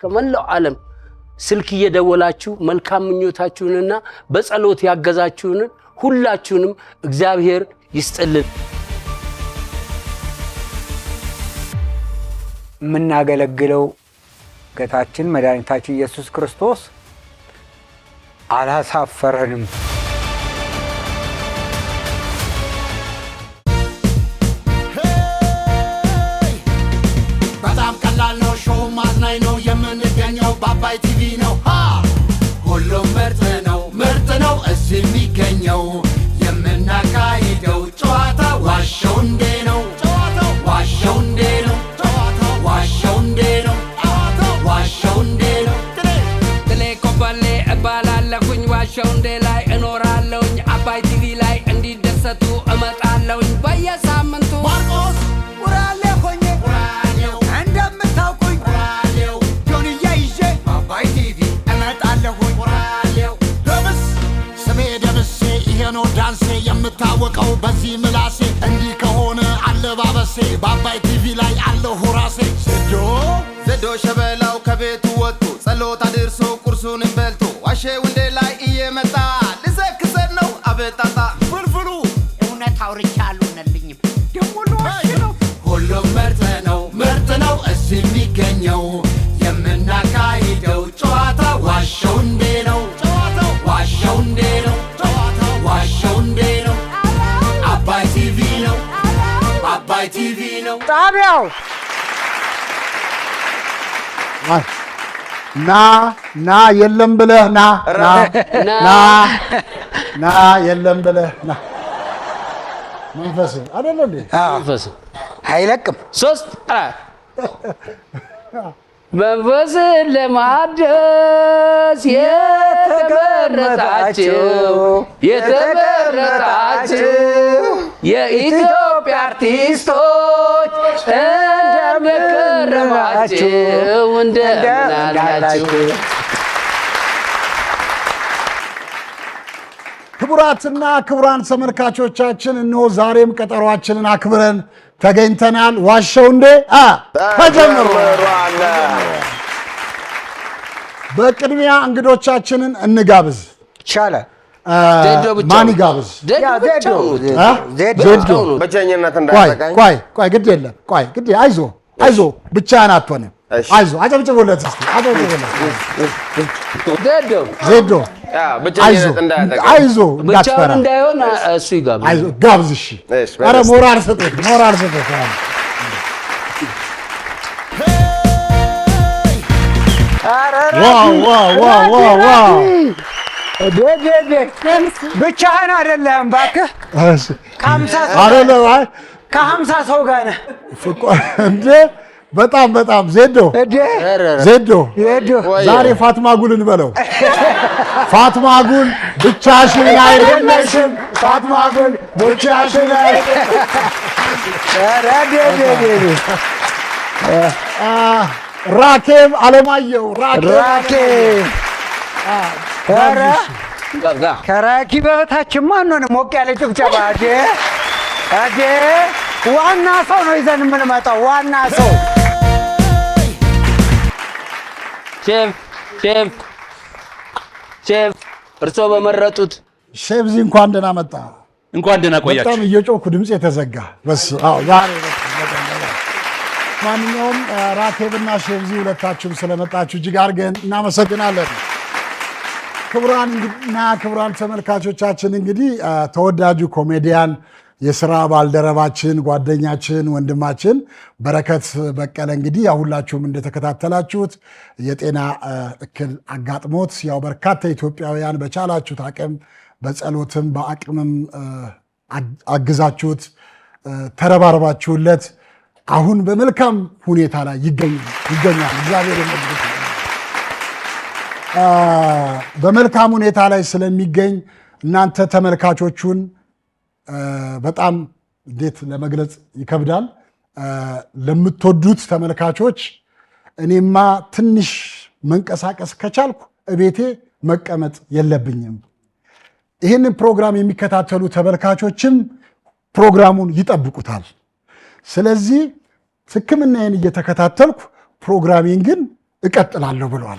ከመላው ዓለም ስልክ እየደወላችሁ መልካም ምኞታችሁንና በጸሎት ያገዛችሁን ሁላችሁንም እግዚአብሔር ይስጥልን። ምናገለግለው ጌታችን መድኃኒታችን ኢየሱስ ክርስቶስ አላሳፈረንም። በጣም ቀላል ነው፣ ሾው ማዝናኝ ነው። የምንገኘው በአባይ ቲቪ ነው። ሁሉም ምርጥ ነው እዚህ የሚገኘው። የምናካሂደው ጨዋታ ዋሸው እንዴ ነው፣ ዋሸው እንዴ ነው፣ ዋሸው እንዴ ነው፣ ዋሸው እንዴ ነው። ጥሌ ኮበሌ እባላለሁኝ። ዋሸው እንዴ ላይ እኖራለሁኝ። አባይ ቲቪ ላይ እንዲደሰቱ እመጣለሁኝ በየሳምንቱ። ማርቆስ ውራሌ ሆኜ ውራሌው እንደምታውቁኝ ውራሌው ጆንያ ይዤ በአባይ ቲቪ እመጣለሁኝ ውራሌው። ደምስ ስሜ ደምሴ ይሄ ነው ዳንሴ የምታወቀው በዚህ ምላሴ። እንዲህ ከሆነ አለባበሴ በአባይ ቲቪ ላይ አለሁ ራሴ። ዘዶ ሸበላው ከቤቱ ወጥቶ ጸሎት አድርሶ ቁርሱንም በልቶ ዋሸው እንዴ ላይ እየመጣ ልዘክሰን ነው አበጣጣ ፍልፍሉ እውነት አውርቻ አልሆነልኝም ደሞ ነው። ሁሉም ምርጥ ነው እዚህ የሚገኘው። የምናካሂደው ጨዋታ ዋሸው እንዴ ነው፣ ዋሸው እንዴ ነው፣ ዋሸው እንዴ ነው። አባይ ቲቪ ነው፣ አባይ ቲቪ ነው ጣቢያው። ና የለም ብለህ ና የለም ብለህ ና። መንፈስ አይደለ እንዴ? መንፈስ አይለቅም። 3 መንፈስ ለማደስ የተመረጣችሁ የኢትዮጵያ አርቲስቶች እንደምንከረማችሁ እንደምናላችሁ። ክቡራትና ክቡራን ተመልካቾቻችን እነሆ ዛሬም ቀጠሯችንን አክብረን ተገኝተናል። ዋሸው እንዴ ተጀምሯል። በቅድሚያ እንግዶቻችንን እንጋብዝ። ይቻላል። ማን ይጋብዝ? ዜዶ በቸኝነት እንዳይጠቃኝ። ቆይ ግድ የለም። ቆይ ግድ አይዞ ብቻህን አትሆንም። አይዞ አጨብጭቡለት እስቲ አጨብጭቡለት። ዜዶ አይዞ ብቻውን እንዳይሆን እሱ ይጋብዝ። አይዞ ጋብዝ። እሺ ኧረ ሞራል ስጡት። ዋው ብቻህን አይደለም እባክህ። ከ50 ሰው ጋር ነህ እንዴ? በጣም ዜዶ ዛሬ ፋትማጉልን በለው። ፋትማጉል ብቻሽን አይደለሽም፣ ፋትማጉል ብቻሽን ራኬብ አለማየሁ ከራኪ በታችማ አንሆንም። ሞቅ ያለ ጭብጨባ። ዋና ሰው ነው ይዘን የምንመጣው። ዋና ሰው ሼፍ እርሶ በመረጡት ሼፍዚ እንኳን ደህና መጣ። እንኳን ደህና ቆያችሁ። በጣም እየጮኩ ድምጽ የተዘጋ ዛሬ ማንኛውም ራኬብና ሼፍዚ ሁለታችሁም ስለመጣችሁ እጅግ አድርገን እናመሰግናለን። ክቡራን ተመልካቾቻችን እንግዲህ ተወዳጁ ኮሜዲያን የሥራ ባልደረባችን ጓደኛችን ወንድማችን በረከት በቀለ እንግዲህ ሁላችሁም እንደተከታተላችሁት የጤና እክል አጋጥሞት በርካታ ኢትዮጵያውያን በቻላችሁት አቅም በጸሎትም በአቅምም አግዛችሁት ተረባርባችሁለት አሁን በመልካም ሁኔታ ላይ ይገኛል። እግዚአብሔር ይመስገን። በመልካም ሁኔታ ላይ ስለሚገኝ እናንተ ተመልካቾቹን በጣም እንዴት ለመግለጽ ይከብዳል። ለምትወዱት ተመልካቾች እኔማ ትንሽ መንቀሳቀስ ከቻልኩ እቤቴ መቀመጥ የለብኝም። ይህንን ፕሮግራም የሚከታተሉ ተመልካቾችም ፕሮግራሙን ይጠብቁታል። ስለዚህ ሕክምናዬን እየተከታተልኩ ፕሮግራሜን ግን እቀጥላለሁ ብለዋል።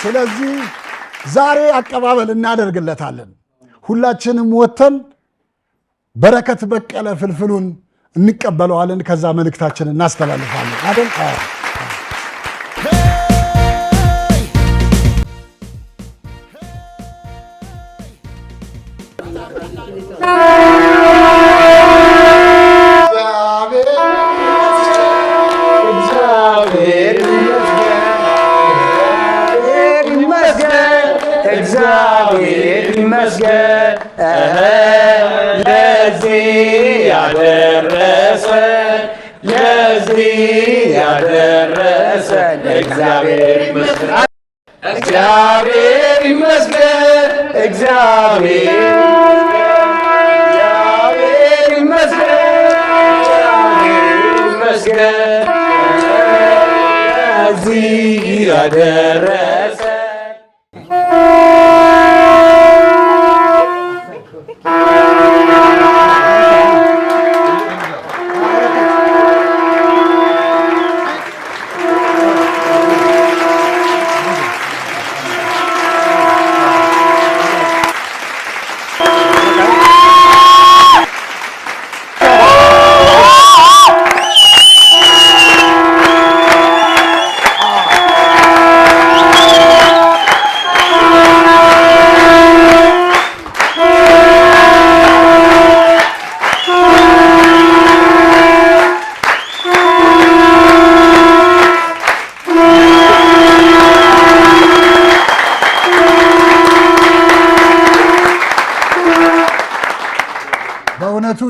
ስለዚህ ዛሬ አቀባበል እናደርግለታለን። ሁላችንም ወተን በረከት በቀለ ፍልፍሉን እንቀበለዋለን። ከዛ መልእክታችንን እናስተላልፋለን አይደል? እግዚአብሔር ይመስገን ለዚህ ያደረሰን እግዚአብሔር ይመስገን ለዚህ ያደረሰን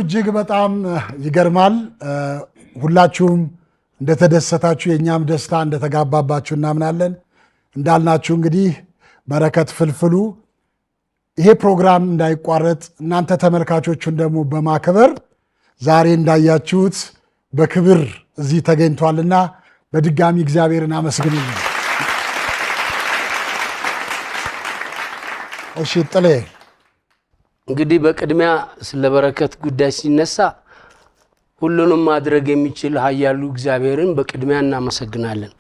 እጅግ በጣም ይገርማል። ሁላችሁም እንደተደሰታችሁ የኛም ደስታ እንደተጋባባችሁ እናምናለን። እንዳልናችሁ እንግዲህ በረከት ፍልፍሉ ይሄ ፕሮግራም እንዳይቋረጥ እናንተ ተመልካቾቹን ደግሞ በማክበር ዛሬ እንዳያችሁት በክብር እዚህ ተገኝቷልና በድጋሚ እግዚአብሔርን አመስግኑልን። እሺ ጥሌ እንግዲህ በቅድሚያ ስለ በረከት ጉዳይ ሲነሳ ሁሉንም ማድረግ የሚችል ኃያሉ እግዚአብሔርን በቅድሚያ እናመሰግናለን።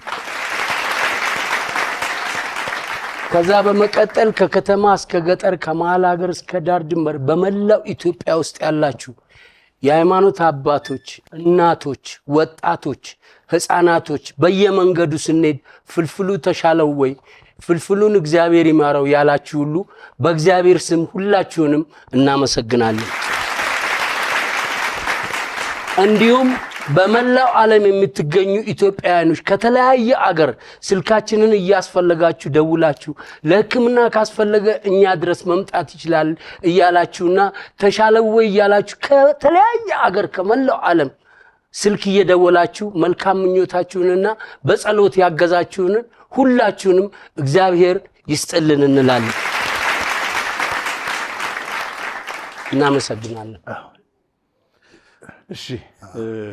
ከዛ በመቀጠል ከከተማ እስከ ገጠር ከመሃል ሀገር እስከ ዳር ድንበር በመላው ኢትዮጵያ ውስጥ ያላችሁ የሃይማኖት አባቶች፣ እናቶች፣ ወጣቶች፣ ህፃናቶች በየመንገዱ ስንሄድ ፍልፍሉ ተሻለው ወይ ፍልፍሉን እግዚአብሔር ይማረው ያላችሁ ሁሉ በእግዚአብሔር ስም ሁላችሁንም እናመሰግናለን። እንዲሁም በመላው ዓለም የምትገኙ ኢትዮጵያውያኖች ከተለያየ አገር ስልካችንን እያስፈለጋችሁ ደውላችሁ ለሕክምና ካስፈለገ እኛ ድረስ መምጣት ይችላል እያላችሁና ተሻለው ወይ እያላችሁ ከተለያየ አገር ከመላው ዓለም ስልክ እየደወላችሁ መልካም ምኞታችሁንና በጸሎት ያገዛችሁን ሁላችሁንም እግዚአብሔር ይስጥልን እንላለን። እናመሰግናለን። እሺ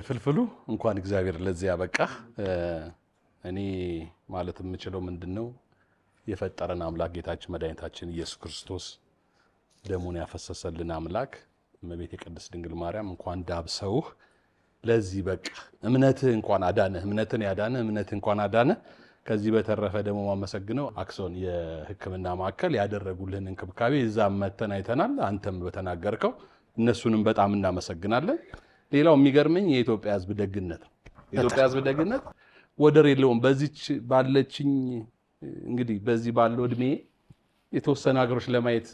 ፍልፍሉ እንኳን እግዚአብሔር ለዚህ ያበቃ። እኔ ማለት የምችለው ምንድነው የፈጠረን አምላክ ጌታችን መድኃኒታችን ኢየሱስ ክርስቶስ ደሙን ያፈሰሰልን አምላክ እመቤቴ ቅድስት ድንግል ማርያም እንኳን ዳብሰውህ ለዚህ በቃ እምነትህ እንኳን አዳነ፣ እምነትን ያዳነ እምነትህ እንኳን አዳነ። ከዚህ በተረፈ ደግሞ ማመሰግነው አክሶን የሕክምና ማዕከል ያደረጉልህን እንክብካቤ እዛም መተን አይተናል። አንተም በተናገርከው እነሱንም በጣም እናመሰግናለን። ሌላው የሚገርመኝ የኢትዮጵያ ሕዝብ ደግነት ነው። የኢትዮጵያ ሕዝብ ደግነት ወደር የለውም። በዚች ባለችኝ እንግዲህ በዚህ ባለው እድሜ የተወሰነ ሀገሮች ለማየት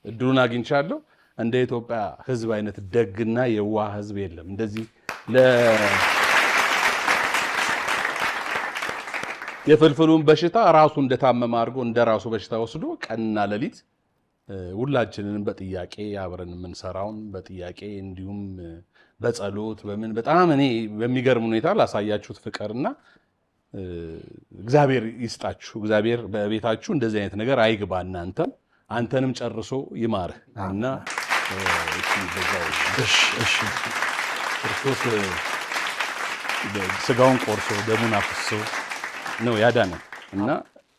እድሉን አግኝቻለሁ። እንደ ኢትዮጵያ ሕዝብ አይነት ደግና የዋህ ሕዝብ የለም። እንደዚህ የፍልፍሉን በሽታ ራሱ እንደታመመ አድርጎ እንደራሱ በሽታ ወስዶ ቀንና ሌሊት ሁላችንንም በጥያቄ አብረን የምንሰራውን በጥያቄ እንዲሁም በጸሎት በምን በጣም እኔ በሚገርም ሁኔታ ላሳያችሁት ፍቅርና እግዚአብሔር ይስጣችሁ። እግዚአብሔር በቤታችሁ እንደዚህ አይነት ነገር አይግባ። አንተንም ጨርሶ ይማርህ እና ክርስቶስ ስጋውን ቆርሶ ደሙን አፍሶ ነው ያዳነ እና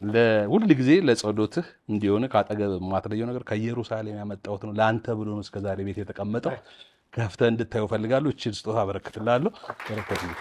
ለሁሉ ጊዜ ለጸሎትህ እንዲሆነ ካጠገብ ማትለየው ነገር ከኢየሩሳሌም ያመጣሁት ነው ለአንተ ብሎ ነው እስከዛሬ ቤት የተቀመጠው። ከፍተህ እንድታዩ ፈልጋለሁ። እቺን ስጦታ አበረክትልሃለሁ። በረከትልኝ።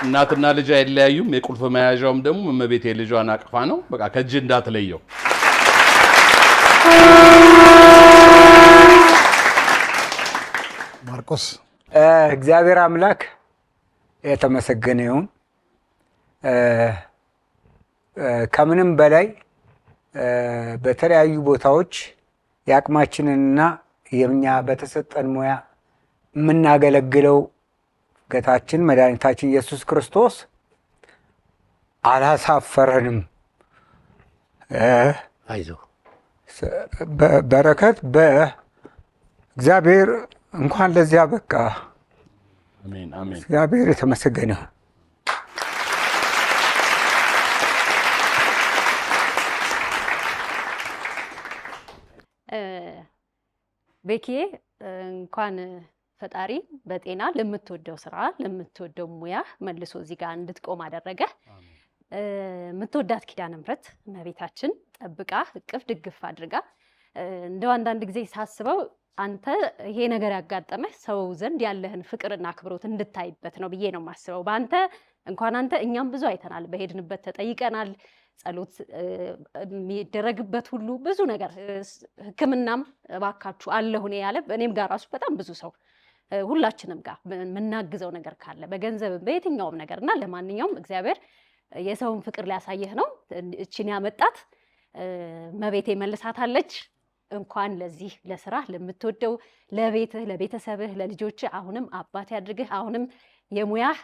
እናትና ልጅ አይለያዩም። የቁልፍ መያዣውም ደግሞ እመቤቴ ልጇን አቅፋ ነው። በቃ ከእጅ እንዳትለየው። ማርቆስ እግዚአብሔር አምላክ የተመሰገነ ይሁን። ከምንም በላይ በተለያዩ ቦታዎች የአቅማችንንና የኛ በተሰጠን ሙያ የምናገለግለው ጌታችን መድኃኒታችን ኢየሱስ ክርስቶስ አላሳፈረንም። አይዞህ በረከት በእግዚአብሔር እንኳን ለዚያ በቃ። አሜን አሜን። እግዚአብሔር የተመሰገነ ይሁን። ቤኪዬ እንኳን ፈጣሪ በጤና ለምትወደው ስራ ለምትወደው ሙያ መልሶ እዚህ ጋር እንድትቆም አደረገ። የምትወዳት ኪዳነ ምሕረት እመቤታችን ጠብቃ እቅፍ ድግፍ አድርጋ እንደው አንዳንድ ጊዜ ሳስበው አንተ ይሄ ነገር ያጋጠመህ ሰው ዘንድ ያለህን ፍቅርና አክብሮት እንድታይበት ነው ብዬ ነው የማስበው። በአንተ እንኳን አንተ እኛም ብዙ አይተናል፣ በሄድንበት ተጠይቀናል። ጸሎት የሚደረግበት ሁሉ ብዙ ነገር ሕክምናም እባካችሁ አለሁ እኔ ያለ እኔም ጋር ራሱ በጣም ብዙ ሰው ሁላችንም ጋር የምናግዘው ነገር ካለ በገንዘብ በየትኛውም ነገር እና ለማንኛውም እግዚአብሔር የሰውን ፍቅር ሊያሳየህ ነው። እቺን ያመጣት መቤቴ መልሳታለች። እንኳን ለዚህ ለስራ ለምትወደው ለቤትህ ለቤተሰብህ ለልጆችህ አሁንም አባት ያድርግህ። አሁንም የሙያህ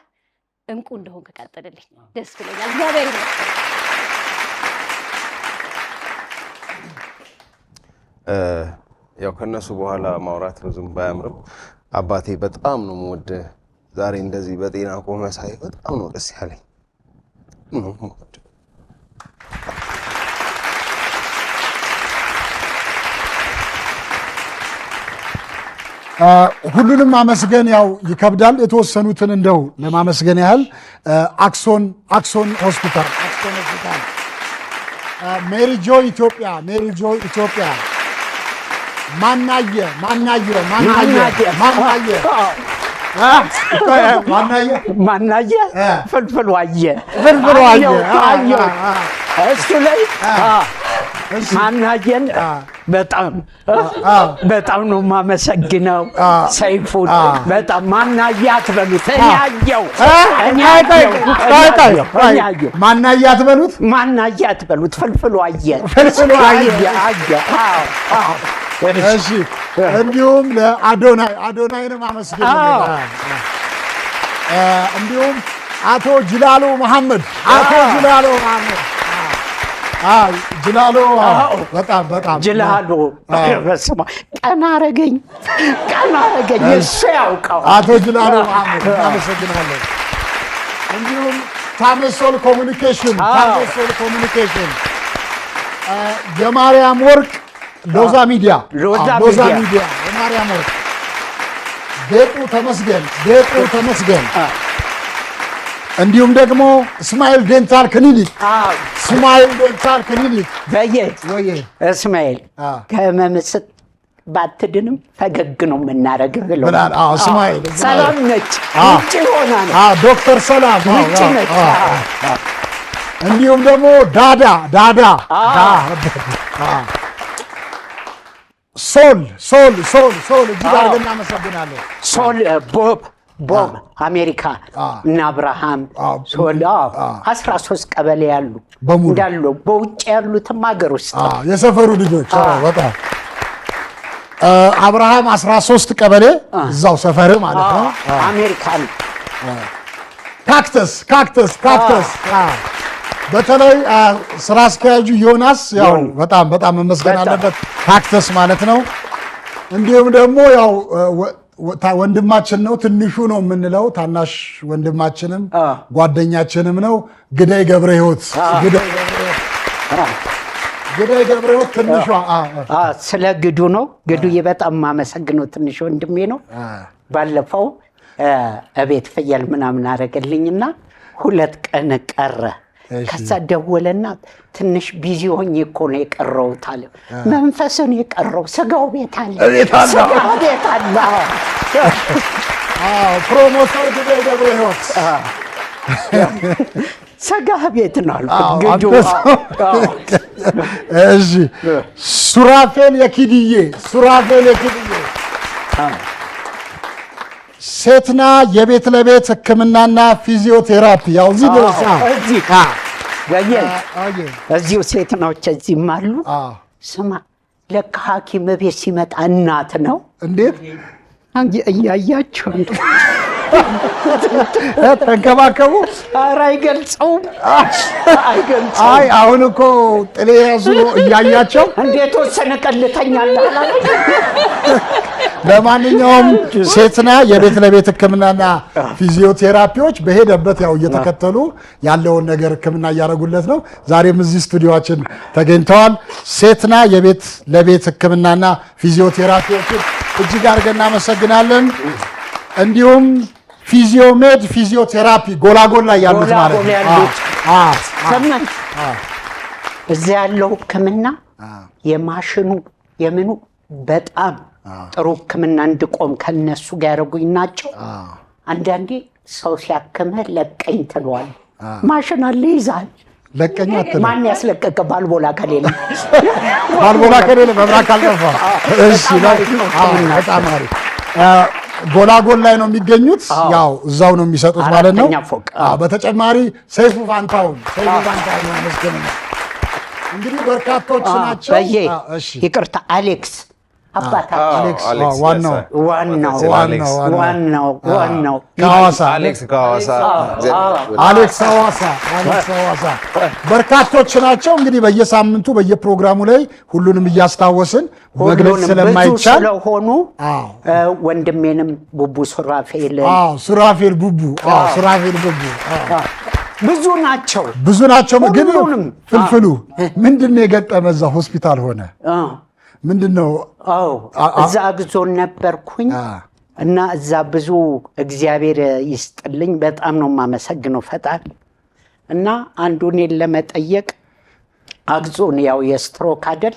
እንቁ እንደሆንክ ቀጥልልኝ። ደስ ብሎኛል። እግዚአብሔር ይመስገን። ያው ከነሱ በኋላ ማውራት ብዙም ባያምርም አባቴ በጣም ነው የምወድህ። ዛሬ እንደዚህ በጤና ቆመ ሳይ በጣም ነው ደስ ያለኝ። ሁሉንም ማመስገን ያው ይከብዳል። የተወሰኑትን እንደው ለማመስገን ያህል አክሶን ሆስፒታል፣ ሜሪ ጆይ ኢትዮጵያ፣ ማናየ ፍልፍሉ አየ እሱ ላይ ማናየን በጣም ነው የማመሰግነው። ሰይፉን በጣም ማናየ አትበሉት። ማናየ አትበሉት። ፍልፍሉ አየ። እሺ፣ እንዲሁም ለአዶናይንም አመስግኑ። እንዲሁም አቶ ጅላሎ መሐመድ በጣም ጅላሎ በስማ ቀና አረገኝ እሱ ያውቀው። አቶ ጅላሎ መሐመድ አመሰግናለሁ። እንዲሁም ታመሶል ኮሙኒኬሽን የማርያም ወርቅ ሎዛ ሚዲያ የማርያም ወርቅ ጌጡ ተመስገን እንዲሁም ደግሞ እስማኤል ዴንታል ክሊኒክ በየ እስማኤል ከመምስጥ ባትድንም ፈገግ ነው የምናደርግህ ብለውናል። እስማኤል ሰላም ነች፣ ውጭ ሆና ነው። ዶክተር ሰላም ውጭ ነች። እንዲሁም ደግሞ ዳዳ ሶል እጅግ አድርገን እናመሰግናለን። ሶል ቦብ አሜሪካ እና አብርሃም ሶል 13 ቀበሌ ያሉ እንዳሉ በውጭ ያሉትም ሀገር ውስጥ የሰፈሩ ልጆች በጣም አብርሃም 13 ቀበሌ እዛው ሰፈር ማለት ነው። አሜሪካ ነው። ካክተስ በተለይ ስራ አስኪያጁ ዮናስ ያው በጣም መመስገን አለበት፣ ካክተስ ማለት ነው። እንዲሁም ደግሞ ያው ወንድማችን ነው፣ ትንሹ ነው የምንለው፣ ታናሽ ወንድማችንም ጓደኛችንም ነው። ግዳይ ገብረ ሕይወት ትንሿ ስለ ግዱ ነው። ግዱዬ በጣም የማመሰግነው ትንሽ ወንድሜ ነው። ባለፈው እቤት ፍየል ምናምን አደረገልኝና 2 ቀን ቀረ። ከዛ ደወለና ትንሽ ቢዚ ሆኜ እኮ ነው የቀረሁት አለ። መንፈስን የቀረው ስጋው ቤት አለ። ፕሮሞተር ግዳይ ገብረ ሕይወት ስጋ ቤት ነው አልኩት። እሺ ሱራፌል የኪድዬ ሴትና የቤት ለቤት ሕክምናና ፊዚዮቴራፒ ያው እዚህ ድረስ እዚሁ ሴትናዎች እዚህም አሉ። ስማ ለካ ሐኪም ቤት ሲመጣ እናት ነው። እንዴት እያያችሁ ተንከባከቡ። ኧረ አይገልጸውም። አይ አሁን እኮ ጥሌ ያዙ እያያቸው እንዴት ወሰነ ቀልተኛለህ። ለማንኛውም ሴትና የቤት ለቤት ሕክምናና ፊዚዮቴራፒዎች በሄደበት ያው እየተከተሉ ያለውን ነገር ሕክምና እያደረጉለት ነው። ዛሬም እዚህ ስቱዲዮአችን ተገኝተዋል። ሴትና የቤት ለቤት ሕክምናና ፊዚዮቴራፒዎችን እጅግ አድርገን እናመሰግናለን። እንዲሁም ፊዚዮሜድ ፊዚዮቴራፒ ጎላጎል ላይ ያሉት ማለት ነው። እዚያ ያለው ሕክምና የማሽኑ የምኑ በጣም ጥሩ ሕክምና እንድቆም ከነሱ ጋር ያደረጉኝ ናቸው። አንዳንዴ ሰው ሲያክምህ ለቀኝ ትለዋል። ማሽን አለ ይዛል። ለቀኝ አትልም። ማን ያስለቀቀ ባልቦላ ከሌለ መብራት ካልጠፋ። እሺ በጣም አሪፍ። ጎላጎል ላይ ነው የሚገኙት። ያው እዛው ነው የሚሰጡት ማለት ነው። በተጨማሪ ሰይፉ ፋንታውን መስገን እንግዲህ በርካቶች ናቸው። ይቅርታ አሌክስ ዋናው አሌክስ ሐዋሳ በርካቶች ናቸው። እንግዲህ በየሳምንቱ በየፕሮግራሙ ላይ ሁሉንም እያስታወስን መግለጽ ስለማይቻል ስለሆኑ ወንድሜንም ቡቡ ሱራፌል ብዙ ናቸው። ግን ፍልፍሉ ምንድነው የገጠመ እዛ ሆስፒታል ሆነ? ምንድነው? እዛ አግዞን ነበርኩኝ እና እዛ ብዙ እግዚአብሔር ይስጥልኝ በጣም ነው የማመሰግነው ፈጣሪ። እና አንዱ እኔን ለመጠየቅ አግዞን ያው የስትሮክ አይደል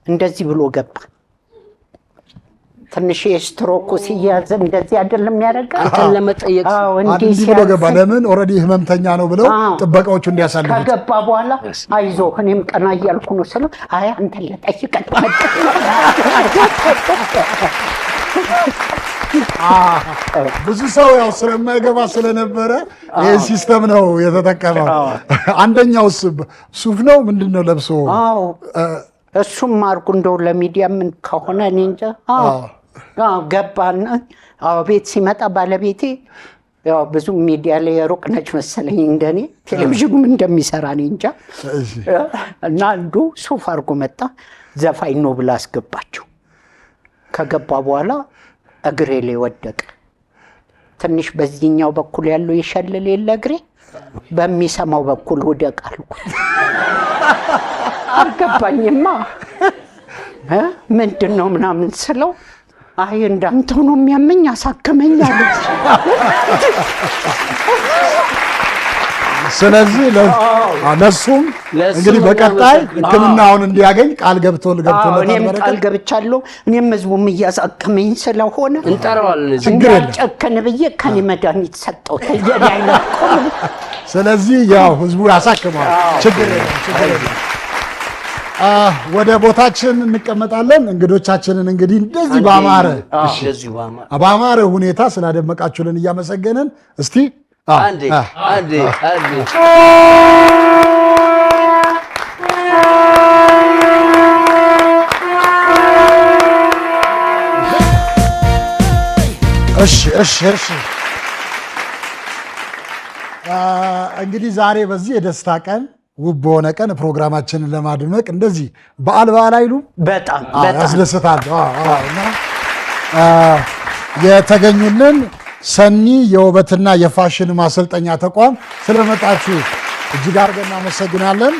እንደዚህ ብሎ ገባ። ትንሽ የስትሮክ ሲያዝ እንደዚህ አይደለም ያደርጋል። አንተን ለመጠየቅ እንዲህ ብሎ ገባ። ለምን ኦልሬዲ ህመምተኛ ነው ብለው ጥበቃዎቹ እንዲያሳልፉት ከገባ በኋላ አይዞህ እኔም ቀና እያልኩ ነው ስለው አይ አንተን ለጠይቅ ብዙ ሰው ያው ስለማይገባ ስለነበረ ይህ ሲስተም ነው የተጠቀመው። አንደኛው ሱፍ ነው ምንድነው ለብሶ እሱም አድርጉ እንደው ለሚዲያ ምን ከሆነ እኔ እንጃ። ገባና ቤት ሲመጣ ባለቤቴ ያው ብዙ ሚዲያ ላይ ሩቅ ነች መሰለኝ እንደኔ ቴሌቪዥኑም እንደሚሰራ እኔ እንጃ። እና አንዱ ሱፍ አድርጎ መጣ። ዘፋኝ ነው ብላ አስገባቸው። ከገባ በኋላ እግሬ ላይ ወደቀ። ትንሽ በዚህኛው በኩል ያለው ይሸልል የለ እግሬ በሚሰማው በኩል ወደቀ አልኩት። አልገባኝማ ምንድን ነው ምናምን ስለው አይ እንዳንተው ነው የሚያመኝ አሳከመኝ አለ። ስለዚህ ለሱም እንግዲህ በቀጣይ ሕክምናውን እንዲያገኝ ቃል ገብቶለታል። እኔም ቃል ገብቻለሁ። እኔም ህዝቡም እያሳከመኝ ስለሆነ እንጠራዋለን። ችግር የለም ጨከን ብዬ ከኔ መድኃኒት ሰጠው ተየኔ አይነት ቆም። ስለዚህ ያው ህዝቡ ያሳክመዋል። ችግር የለም። ወደ ቦታችን እንቀመጣለን። እንግዶቻችንን እንግዲህ እንደዚህ በአማረ ሁኔታ ስላደመቃችሁልን እያመሰገንን እስቲ አንዴ እሺ እንግዲህ ዛሬ በዚህ የደስታ ቀን ውብ በሆነ ቀን ፕሮግራማችንን ለማድመቅ እንደዚህ በዓል አይሉ በጣም ያስደስታል። እና የተገኙልን ሰኒ የውበትና የፋሽን ማሰልጠኛ ተቋም ስለመጣችሁ እጅግ አድርገን እናመሰግናለን።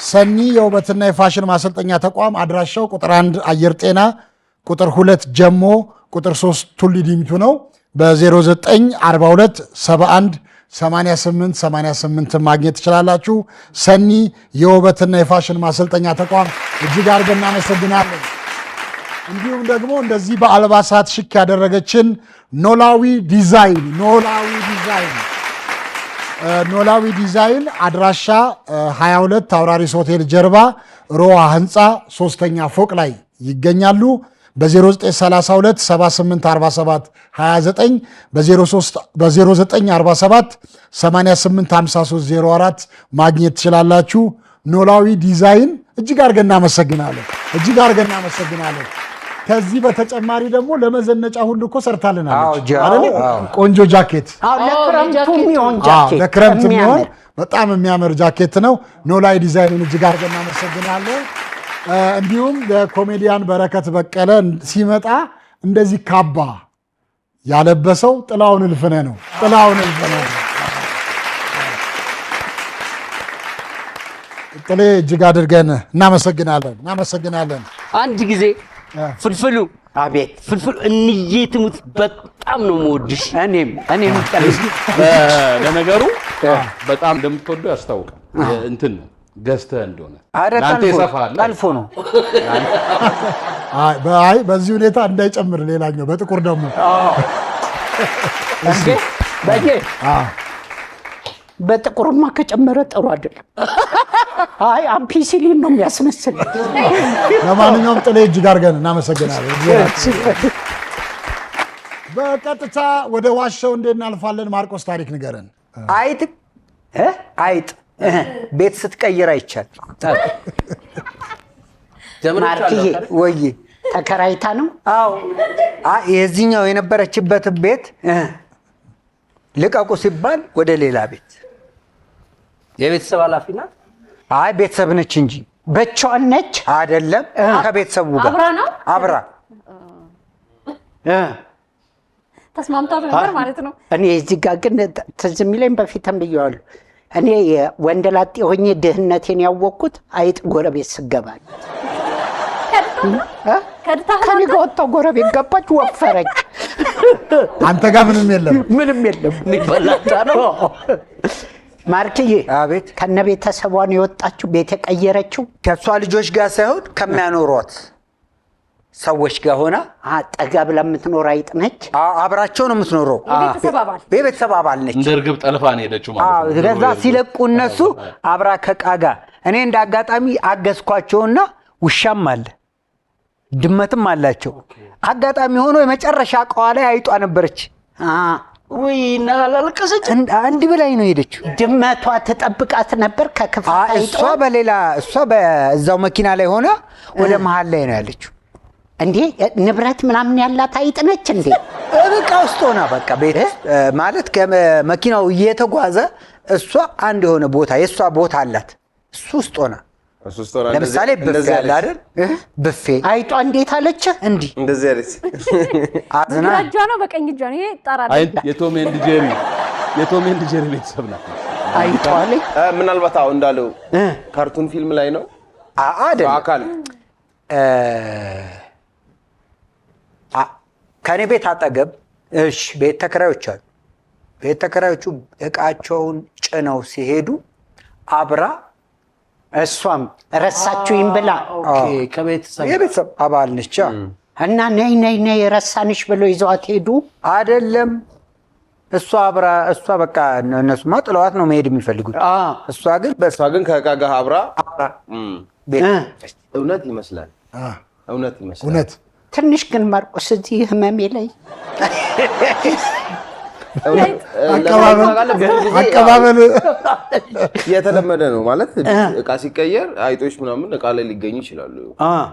ሰኒ የውበትና የፋሽን ማሰልጠኛ ተቋም አድራሻው ቁጥር 1 አየር ጤና፣ ቁጥር 2 ጀሞ፣ ቁጥር 3 ቱሊ ዲምቱ ነው። በ0942 71 88 ማግኘት ትችላላችሁ። ሰኒ የውበትና የፋሽን ማሰልጠኛ ተቋም እጅግ አድርገን እናመሰግናለን። እንዲሁም ደግሞ እንደዚህ በአልባሳት ሽክ ያደረገችን ኖላዊ ዲዛይን አድራሻ 22 አውራሪስ ሆቴል ጀርባ ሮዋ ህንፃ 3ኛ ፎቅ ላይ ይገኛሉ። በ0932 7847 29 በ0947 885304 ማግኘት ትችላላችሁ። ኖላዊ ዲዛይን እጅግ አድርገን እናመሰግናለን። ከዚህ በተጨማሪ ደግሞ ለመዘነጫ ሁሉ እኮ ሰርታልናለች። ቆንጆ ጃኬት ለክረምት የሚሆን በጣም የሚያምር ጃኬት ነው። ኖላዊ ዲዛይንን እጅግ አድርገን እናመሰግናለን። እንዲሁም ለኮሜዲያን በረከት በቀለ ሲመጣ እንደዚህ ካባ ያለበሰው ጥላውን እልፍነህ ነው። ጥሌ እጅግ አድርገን እናመሰግናለን። አንድ ጊዜ ፍልፍሉ አቤት ፍልፍሉ እንዬ ትሙት በጣም ነው የምወድሽ። እኔም ለነገሩ በጣም እንደምትወደው ያስታውቃል። እንትን ነው ገዝተህ እንደሆነ አንተ ይሰፋል ጠልፎ ነው። አይ በዚህ ሁኔታ እንዳይጨምር ሌላኛው በጥቁር ደግሞ በጥቁርማ ከጨመረ ጥሩ አይደለም። አይ አምፒሲሊን ነው የሚያስመስል። ለማንኛውም ጥሌ እጅግ አድርገን እናመሰግናለን። በቀጥታ ወደ ዋሻው እንዴት እናልፋለን? ማርቆስ ታሪክ ንገረን። አይጥ ቤት ስትቀይር አይቻል። ማርክዬ ወይ ተከራይታ ነው? አዎ የዚህኛው የነበረችበት ቤት ልቀቁ ሲባል ወደ ሌላ ቤት። የቤተሰብ ኃላፊ ናት? አይ ቤተሰብ ነች እንጂ ብቻዋን ነች አይደለም። ከቤተሰቡ ጋር አብራ ነው። አብራ ተስማምታት ነበር ማለት ነው። እኔ እዚህ ጋር ግን ትዝ የሚለኝ በፊትም ብየዋለሁ። እኔ ወንደላጤ ሆኜ ድህነቴን ያወቅኩት አይጥ ጎረቤት ስገባል። ከኔ ጋር ወጣሁ፣ ጎረቤት ገባች፣ ወፈረች። አንተ ጋር ምንም የለም። የሚበላታ ነው። ማርክዬ አቤት። ከነ ቤተሰቧን የወጣችው ቤት የቀየረችው ከሷ ልጆች ጋር ሳይሆን ከሚያኖሯት ሰዎች ጋር ሆና ጠጋ ብላ የምትኖር አይጥ ነች። አብራቸው ነው የምትኖረው። የቤተሰብ አባል ነች። እንደ እርግብ ጠልፋ ነው የሄደችው ማለት ነው። ከዛ ሲለቁ እነሱ አብራ ከቃጋ እኔ እንደ አጋጣሚ አገዝኳቸውና ውሻም አለ ድመትም አላቸው። አጋጣሚ ሆኖ የመጨረሻ እቃዋ ላይ አይጧ ነበረች። ወይ እና አላለቀሰች። እንዲህ በላይ ነው ሄደችው። ድመቷ ተጠብቃት ነበር ከክፋት አይጧ። እሷ በዛው መኪና ላይ ሆና ወደ መሃል ላይ ነው ያለችው። እንዴ ንብረት ምናምን ያላት አይጥ ነች እንዴ? እቃ ውስጥ ሆና በቃ ቤት ማለት ከመኪናው እየተጓዘ እሷ አንድ የሆነ ቦታ የእሷ ቦታ አላት። እሱ ውስጥ ሆና ለምሳሌ ብፌ አለ አይደል? ብፌ አይጧ እንዴት አለች? እንዲህ እንደዚህ አለች። አዝና እጇ ነው በቀኝ እጇ ነው። ይሄ ጣራለ የቶም ኤንድ ጄሪ ቤተሰብ ናት። አይጧ ላይ ምናልባት አሁን እንዳለው ካርቱን ፊልም ላይ ነው አይደል? አካል ከኔ ቤት አጠገብ ቤት ተከራዮች አሉ። ቤት ተከራዮቹ እቃቸውን ጭነው ሲሄዱ አብራ እሷም ረሳችሁኝ ብላ የቤተሰብ አባል ነች እና ነይ ረሳንሽ ብሎ ይዘዋት ሄዱ። አይደለም እሷ በቃ እነሱማ ጥለዋት ነው መሄድ የሚፈልጉት። እሷ ግን ከእቃ ጋር አብራ እውነት ይመስላል። እውነት ትንሽ ግን ማርቆስ እዚህ ህመሜ ላይ አቀባበል የተለመደ ነው ማለት እቃ ሲቀየር አይጦች ምናምን እቃ ላይ ሊገኙ ይችላሉ።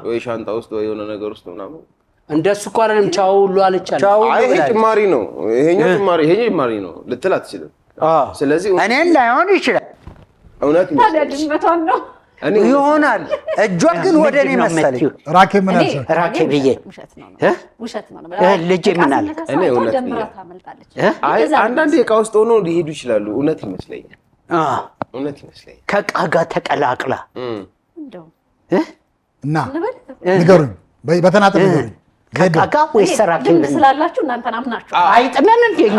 ወይ ሻንጣ ውስጥ ወይ የሆነ ነገር ውስጥ ምናምን እንደሱ እኮ አይደለም። ቻው ሁሉ አለቻለሁ። ይሄ ጭማሪ ነው፣ ይሄኛው ጭማሪ ነው ልትል አትችልም። ስለዚህ እኔን ላይሆን ይችላል እውነት ታዲያ ድመቷን ነው ይሆናል። እጇ ግን ወደ እኔ መሰለኝ። ራኬ ምን አልሽ? ራኬ ብዬ ውሸት ነው ልጄ ምን አለ? እኔ እውነት አይ አንዳንድ ዕቃ ውስጥ ሆኖ ሊሄዱ ይችላሉ። እውነት ይመስለኛል። እውነት ይመስለኛል። ከዕቃ ጋር ተቀላቅላ እና ንገሩኝ፣ በተናጠል ንገሩኝ። ከዕቃ ጋር ወይስ ራኬ ስላላችሁ እናንተን አምናችሁ አይጥነን እንደኛ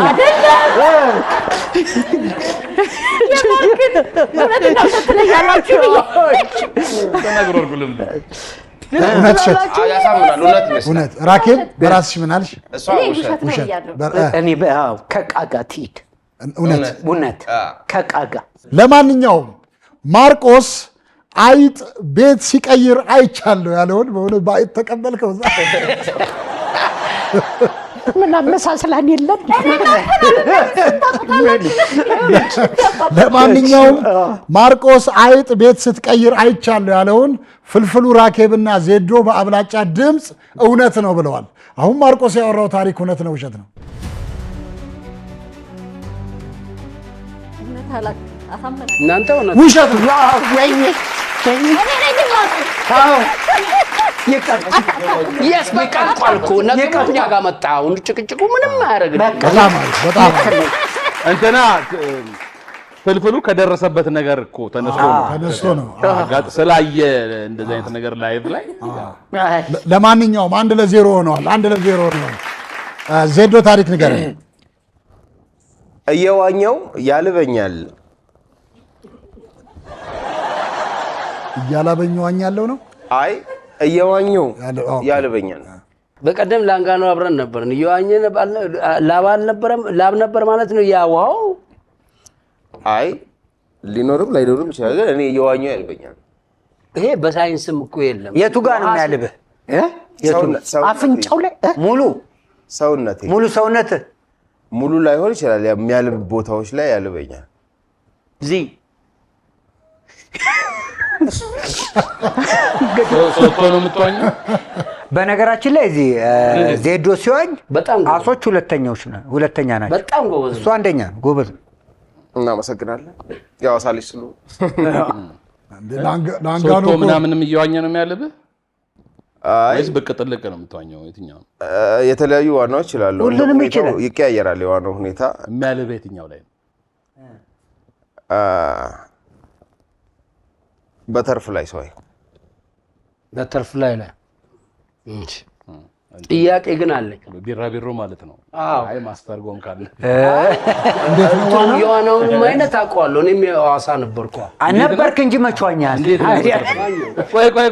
እውነት ራኬብ በራስሽ ምን አልሽ? እኔ ከዕቃ ጋር ትሂድ። እውነት ከዕቃ ጋር። ለማንኛውም ማርቆስ አይጥ ቤት ሲቀይር አይቻለሁ ያለውን በእውነት በአይጥ ተቀበልከው? ምን አመሳስላን የለም። ለማንኛውም ማርቆስ አይጥ ቤት ስትቀይር አይቻለሁ ያለውን ፍልፍሉ ራኬብና ዜዶ በአብላጫ ድምፅ እውነት ነው ብለዋል። አሁን ማርቆስ ያወራው ታሪክ እውነት ነው ውሸት ነው? እናንተ እውነት ውሸት ነው። በቃ አልኩ ነገሩ እኛ ጋር መጣ። አሁን ጭቅጭቁ ምንም አያደርግልም። በጣም በጣም እንትና ፍልፍሉ ከደረሰበት ነገር እኮ ተነስቶ ነው ስላየ እንደዚህ አይነት ነገር ላይቭ ላይ። ለማንኛውም 1-0 ሆነዋል። 1-0 ሆነዋል። ዜዶ ታሪክ ንገረኝ። እየዋኘው ያልበኛል። እያላበኝ ዋኛለሁ ነው? አይ እየዋኘው ያልበኛል። በቀደም ላንጋኖ አብረን ነበርን። እየዋኘን ላብ አልነበረም? ላብ ነበር ማለት ነው ያ ውሃው? አይ ሊኖርም ላይኖርም ይችላል፣ ግን እኔ እየዋኘው ያልበኛል። ይሄ በሳይንስም እኮ የለም። የቱ ጋር ነው የሚያልብህ? አፍንጫው ላይ ሙሉ ሰውነቴ ሙሉ ላይሆን ይችላል። የሚያልብ ቦታዎች ላይ ያልበኛል። እዚህ ሶቶ ነው የምትዋኘው። በነገራችን ላይ እዚህ ዜዶ ሲዋኝ በጣም አሶች ሁለተኛ ናቸው። በጣም ጎበዝ። እሱ አንደኛ ነው። ጎበዝ። እናመሰግናለን። ያው ሳሊስ ስሉ ሶቶ ምናምንም እየዋኘ ነው የሚያልብህ ወይስ ብቅ ጥልቅ ነው የምትዋኘው? የትኛው? የተለያዩ ዋናዎች ይችላሉ። ሁሉንም ይችላል። ይቀያየራል የዋናው ሁኔታ። የሚያልብህ የትኛው ላይ ነው? በተርፍ ላይ ሰው በተርፍ ላይ ጥያቄ ግን አለኝ። ቢራቢሮ ማለት ነው። አይ ማስተርጎም ካለ የዋናውንም አይነት አውቀዋለሁ። እኔም የሐዋሳ ነበርኩ። ነበርክ እንጂ መች ዋኛል?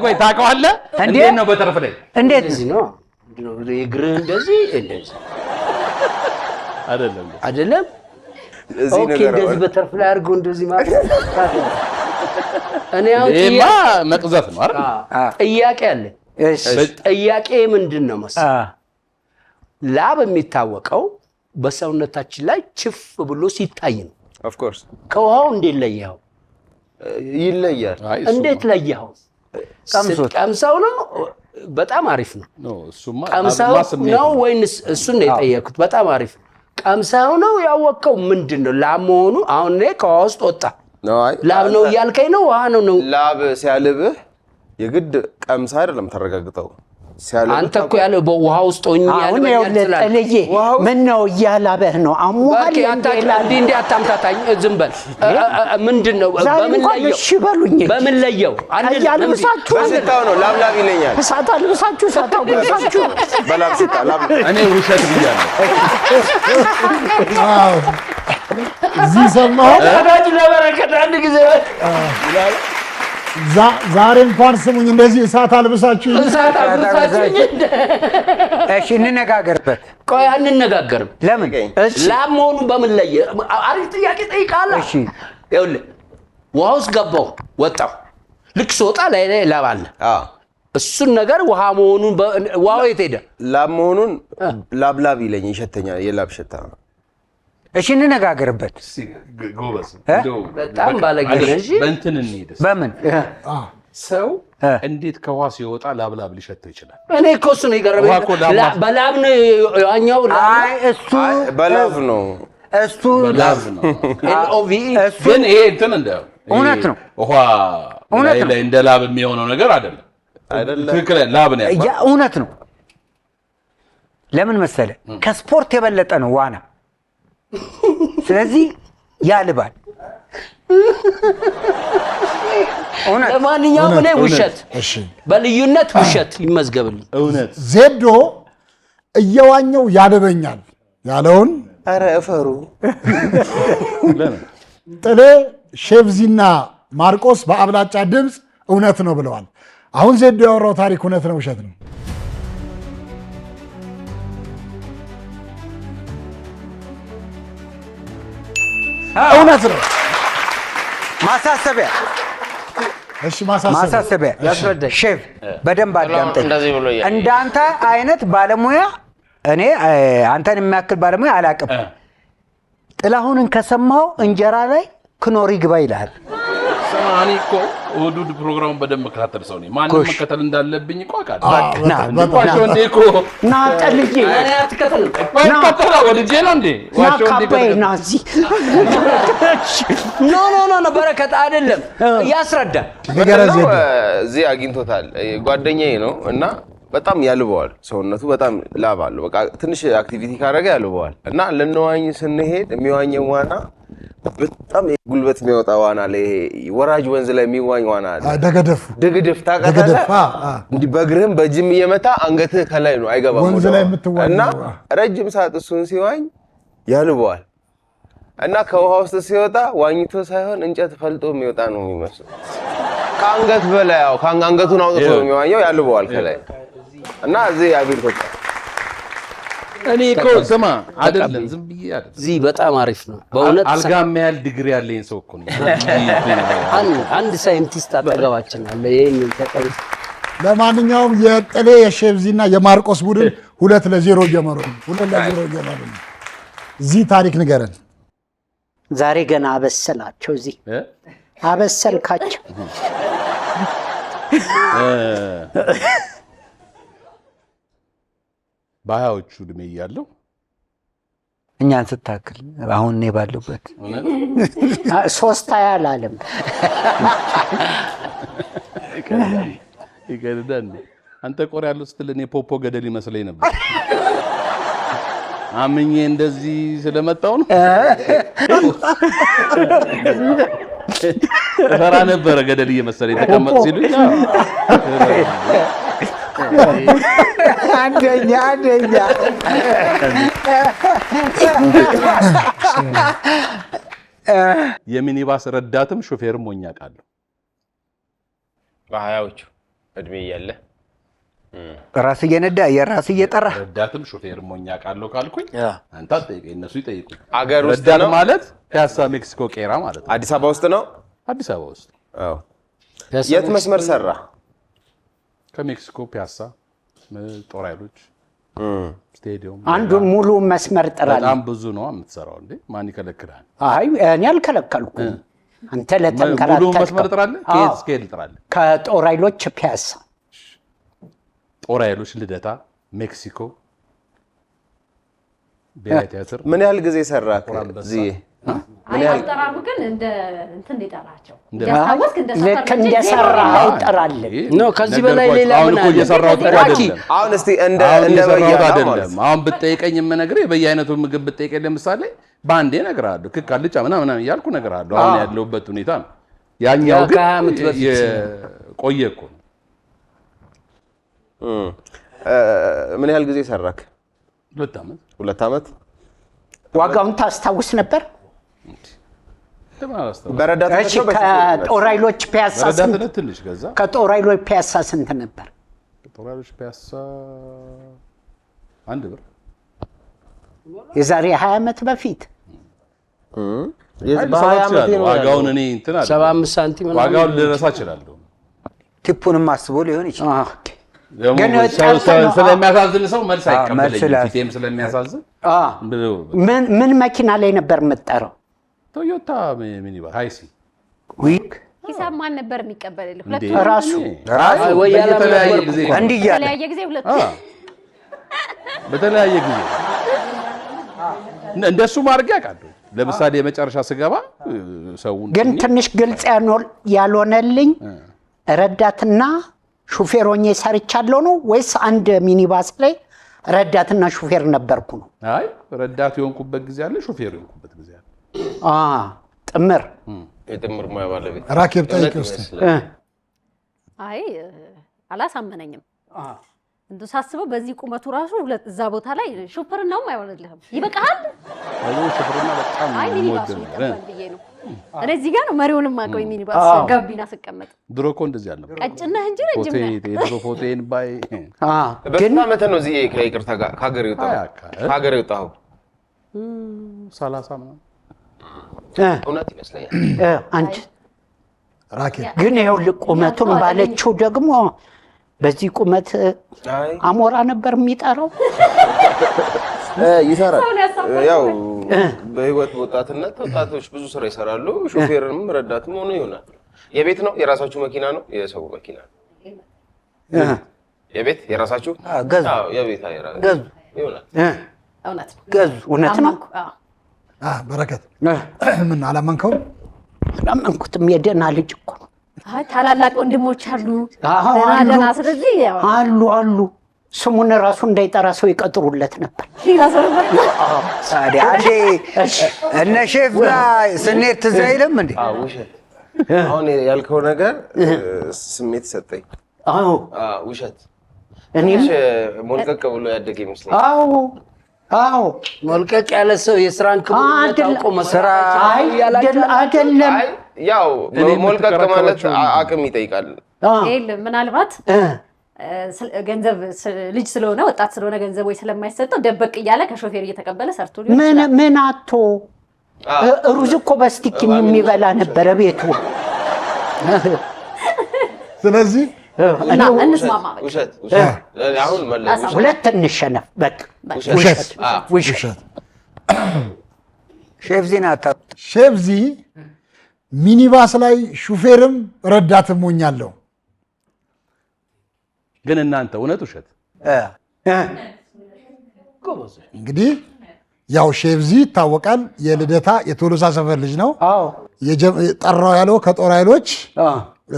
ቆይ ታውቀዋለህ? እንዴት ነው በተርፍ ላይ? እንዴት ነው እግርህ እንደዚህ አይደለም? ኦኬ፣ እንደዚህ በተርፍ ላይ አድርገው እንደዚህ ማለት እኔ ይሄማ መቅዘፍ ነው አይደል? ጥያቄ አለ። ጥያቄ ምንድን ነው መሰለህ? ላብ የሚታወቀው በሰውነታችን ላይ ችፍ ብሎ ሲታይ ነው። ኦፍ ኮርስ ከውሃው እንዴት ለየኸው? ይለያል። እንዴት ለየኸው? ቀምሰው ነው? በጣም አሪፍ ነው። ቀምሰው ነው ወይንስ? እሱን ነው የጠየኩት። በጣም አሪፍ ነው። ቀምሰው ነው ያወቀው? ምንድን ነው ላብ መሆኑ? አሁን እኔ ከውሃ ውስጥ ወጣ ላብ ነው እያልከኝ ነው? ውሃ ነው? ላብ ሲያልብህ የግድ ቀምሰህ አይደለም ተረጋግጠው ሲያልብህ። አንተ እኮ ያለው በውሃ ውስጥ ሆኜ ያለበለየ ምን ነው እያላበህ ነው? አሞሃል እንዴ? አታምታታኝ። ዝም በል። ምንድን ነው? በምን ለየው? እሺ በሉኝ። በምን ለየው? አልብሳችሁ በስታው ነው ላብ ይለኛል። እሳት አልብሳችሁ እሳት አልብሳችሁ በላብ ሲታ ላብ እኔ ውሸት ብያለሁ። እዚህ ሰማሁ። ታዳጅ ለበረከት አንድ ጊዜ ዛሬ እንኳን ስሙኝ፣ እንደዚህ እሳት አልብሳችሁ እሺ፣ እንነጋገርበት። ቆይ አንነጋገርም። ለምን? ላብ መሆኑን በምን ለየ? አሪፍ ጥያቄ ጠይቃለህ። እሺ፣ ይኸውልህ ውሃ ውስጥ ገባሁ ወጣሁ። ልክ ስወጣ ላይ ላብ አለ። እሱን ነገር ውሃ መሆኑን ውሃው የት ሄደ? ላብ መሆኑን ላብ ይለኝ ይሸተኛል። የላብ ሽታ። እሺ፣ እንነጋገርበት። ጎበዝ። በጣም ባለጌ ነህ። በእንትን እንሂድ። በምን ሰው እንዴት ከውሃ ሲወጣ ላብ ሊሸተው ይችላል? እኔ እኮ እሱ ነው የገረመኝ። በላብ ነው ያኛው። አይ እሱ በላብ ነው እሱ ላብ ነው LOVE ግን ይሄ እንትን እንደ እውነት ነው። ውሃ ላይ እንደ ላብ የሚሆነው ነገር አይደለም። ትክክል ላብ ነው ያለው። እውነት ነው። ለምን መሰለ ከስፖርት የበለጠ ነው ዋና። ስለዚህ ያልባል። ለማንኛውም እኔ ውሸት በልዩነት ውሸት ይመዝገብልኝ። እውነት ዜዶ እየዋኘው ያልበኛል ያለውን ኧረ እፈሩ። ጥሌ ሼቭዚና ማርቆስ በአብላጫ ድምፅ እውነት ነው ብለዋል። አሁን ዜዶ ያወራው ታሪክ እውነት ነው ውሸት ነው? እውነት ነው። ማሳሰቢያ እሺ፣ ማሳሰቢያ ያስረዳኝ። ሼፍ በደንብ አዳምጠኝ። እንዳንተ አይነት ባለሙያ እኔ አንተን የሚያክል ባለሙያ አላቅም። ጥላሁንን ከሰማው እንጀራ ላይ ክኖር ይግባ ይልሃል። ሰማኒ እኮ ውዱድ ፕሮግራሙን በደንብ መከታተል ሰው ነኝ። ማንም መከተል እንዳለብኝ እኮ አውቃለሁ። ዋሾ እንዴ እኮ ና ጠልዬ እኔ አትከተል ባይከተል ወድጄ ነው እንዴ? ና ዋሾ እንዴ ካባዬ ና እዚህ ኖ በረከት አይደለም ያስረዳል። እዚህ አግኝቶታል። ጓደኛዬ ነው እና በጣም ያልበዋል። ሰውነቱ በጣም ላብ አለው። በቃ ትንሽ አክቲቪቲ ካደረገ ያልበዋል እና ልንዋኝ ስንሄድ የሚዋኘው ዋና በጣም ጉልበት የሚወጣ ዋና ላይ ወራጅ ወንዝ ላይ የሚዋኝ ዋና አለ። ድግድፍ ታውቃለህ? እንዲህ በእግርህም በእጅም እየመታ አንገትህ ከላይ ነው አይገባም ወንዝ ላይ የምትዋኝ እና ረጅም ሰዓት እሱን ሲዋኝ ያልበዋል እና ከውሃ ውስጥ ሲወጣ ዋኝቶ ሳይሆን እንጨት ፈልጦ የሚወጣ ነው የሚመስለው። ከአንገት በላይ ያው ከአንገቱን አውጥቶ ነው የሚዋኘው። ያልበዋል ከላይ እና እዚህ አግኝቶት እኔ እኮ ስማ አይደለም ዝም ብዬ አይደለም። እዚህ በጣም አሪፍ ነው በእውነት። አልጋም ያህል ዲግሪ ያለኝ ሰው እኮ ነው። አንድ ሳይንቲስት አጠገባችን አለ። ይሄን ተቀይ ለማንኛውም የጥሌ የሼቭዚና የማርቆስ ቡድን 2-0 እየመሩ ነው። 2-0 እየመሩ ነው። እዚህ ታሪክ ንገረን። ዛሬ ገና አበሰላቸው። እዚህ አበሰልካቸው። በሀያዎቹ እድሜ እያለሁ እኛን ስታክል አሁን እኔ ባለሁበት 3 አላለም። ይገርዳል። አንተ ቆር ያለው ስትል እኔ ፖፖ ገደል ይመስለኝ ነበር። አምኜ እንደዚህ ስለመጣው ነው። ፈራ ነበረ ገደል እየመሰለኝ ተቀመጥ ሲሉኝ አንደኛ የሚኒባስ ረዳትም ሾፌርም ሆኜ አውቃለሁ። በሀያዎቹ እድሜ እያለ ራስ እየነዳ የራስ እየጠራ ረዳትም ሾፌርም ሆኜ አውቃለሁ ካልኩኝ አንተ አትጠይቀኝ፣ እነሱ ይጠይቁኝ። አገር ውስጥ ረዳት ነው ማለት ፒያሳ ሜክሲኮ ቄራ ማለት ነው። አዲስ አበባ ውስጥ ነው። አዲስ አበባ ውስጥ አዎ። የት መስመር ሰራ? ከሜክሲኮ ፒያሳ ጦር ኃይሎች ስቴዲየም አንዱን ሙሉ መስመር ጥራል። በጣም ብዙ ነው የምትሰራው እንዴ? ማን ይከለክላል? አይ እኔ አልከለከልኩም። አንተ ሙሉ ለተንከራተት መስመር ጥራለህ? ከየት እስከ የት ጥራለህ? ከጦር ኃይሎች ፒያሳ፣ ጦር ኃይሎች ልደታ፣ ሜክሲኮ ብሔራዊ ቲያትር። ምን ያህል ጊዜ ሰራክ እዚህ? አጠራሩ ግን እንደ እንትን ይጠራቸው ያስታወስክ ልክ እንደሰራ ይጠራልን ነው። ከዚህ በላይ ሌላ ምን አለ? እየሰራሁት አይደለም። አሁን እስቲ እንደ እየሰራሁት አይደለም። አሁን ብትጠይቀኝ የምነግርህ በየአይነቱ ምግብ ብትጠይቀኝ ለምሳሌ በአንዴ እነግርሃለሁ። ክክ አልጫ ምናምን እያልኩ እነግርሃለሁ። አሁን ያለሁበት ሁኔታ ነው። ያኛው ግን የቆየ እኮ ነው። ምን ያህል ጊዜ ሰራክ? 2 ዓመት። 2 ዓመት። ዋጋውን ታስታውስ ነበር? በረዳትነት ነው። ከጦር ኃይሎች ፒያሳ በረዳትነት ትንሽ ገዛ። ከጦር ኃይሎች ፒያሳ ስንት ነበር? ከጦር ኃይሎች ፒያሳ 1 ብር። የዛሬ 20 ዓመት በፊት ዋጋውን እኔ እንትን አለ 75 ሳንቲም ነው። ዋጋውን ልረሳ እችላለሁ። ቲፑንም አስቦ ሊሆን ይችላል። ግን ስለሚያሳዝን ሰው መልስ አይቀበለኝም። ፊቴም ስለሚያሳዝን ምን መኪና ላይ ነበር የምትጠራው? ቶዮታ ሚኒባስ ሃይሲ። ሂሳብ ማን ነበር የሚቀበልልህ? ራሱ በተለያየ ጊዜ እንዲህ እያለ በተለያየ ጊዜ ሁለቱ በተለያየ ጊዜ እንደሱ ማድረግ ያውቃሉ። ለምሳሌ የመጨረሻ ስገባ ሰውን ግን ትንሽ ግልጽ ያልሆነልኝ ረዳትና ሹፌር ሆኜ ሰርቻለሁ ነው ወይስ አንድ ሚኒባስ ላይ ረዳትና ሹፌር ነበርኩ ነው? አይ ረዳት የሆንኩበት ጊዜ አለ፣ ሹፌር የሆንኩበት ጊዜ አለ። ጥምር የጥምር ሙያ ባለቤት ራኬብ ጠይቅ ውስጥ አይ አላሳመነኝም። እንዱ ሳስበው በዚህ ቁመቱ ራሱ እዛ ቦታ ላይ ሹፍርናውም አይሆንልህም። ይበቃል። ሹፍርና በጣም አይ ሚኒባስ ነው ብዬ ነው እኔ እዚህ ጋር ነው መሪውንም አውቀው ሚኒባስ ጋቢና ስቀመጥ። ድሮ እኮ እንደዚህ አልነበረ። ቀጭነህ እንጂ ረጅም ነህ። የድሮ ፎቶዬን ባይ ግን ዓመት ነው እዚህ ከይቅርታ ጋር ከሀገር የወጣኸው 30 ምናምን እውነት ይመስለኛል። አንቺ ራኬብ ግን ይኸውልህ ቁመቱን ባለችው ደግሞ በዚህ ቁመት አሞራ ነበር የሚጠራው። ይሰራል። ያው በህይወት ወጣትነት ወጣቶች ብዙ ስራ ይሰራሉ። ሾፌርም ረዳትም ሆኖ ይሆናል። የቤት ነው የራሳችሁ መኪና ነው የሰው መኪና ነው? የቤት የራሳችሁ ገዙ የቤት ገዙ ይሆናል። እውነት ነው ገዙ እውነት ነው። በረከት ምን አላመንከው? አላመንኩትም። የደህና ልጅ እኮ ነው። አይ ታላላቅ ወንድሞች አሉ ደህና። ስለዚህ አሉ ስሙን ራሱ እንዳይጠራ ሰው ይቀጥሩለት ነበር። ታዲያ አንዴ እነ ሼፍ ጋር ስንሄድ ትዝ አይልም እንዴ? ውሸት አሁን ያልከው ነገር ስሜት ሰጠኝ። ውሸት እኔም ሞልቀቅ ብሎ ያደገ ይመስለኛል። አዎ ሞልቀቅ ያለ ሰው የስራን ክብር ታውቆ መስራት አይደለም። ያው ሞልቀቅ ማለት አቅም ይጠይቃል። ምናልባት ገንዘብ ልጅ ስለሆነ ወጣት ስለሆነ ገንዘብ ወይ ስለማይሰጠው ደበቅ እያለ ከሾፌር እየተቀበለ ሰርቶ ሊሆን ይችላል። ምን አቶ ሩዝ እኮ በስቲክ የሚበላ ነበረ ቤቱ። ስለዚህ እንስማማ። ውሸት አሁን መለስ ሁለት እንሸነፍ። በቃ ውሸት። ሼፍዚ ሚኒባስ ላይ ሹፌርም ረዳትም ሆኛለሁ። ግን እናንተ እውነት ውሸት? እንግዲህ ያው ሼፍዚ ይታወቃል። የልደታ የቶሎሳ ሰፈር ልጅ ነው። ጠራው ያለው ከጦር ኃይሎች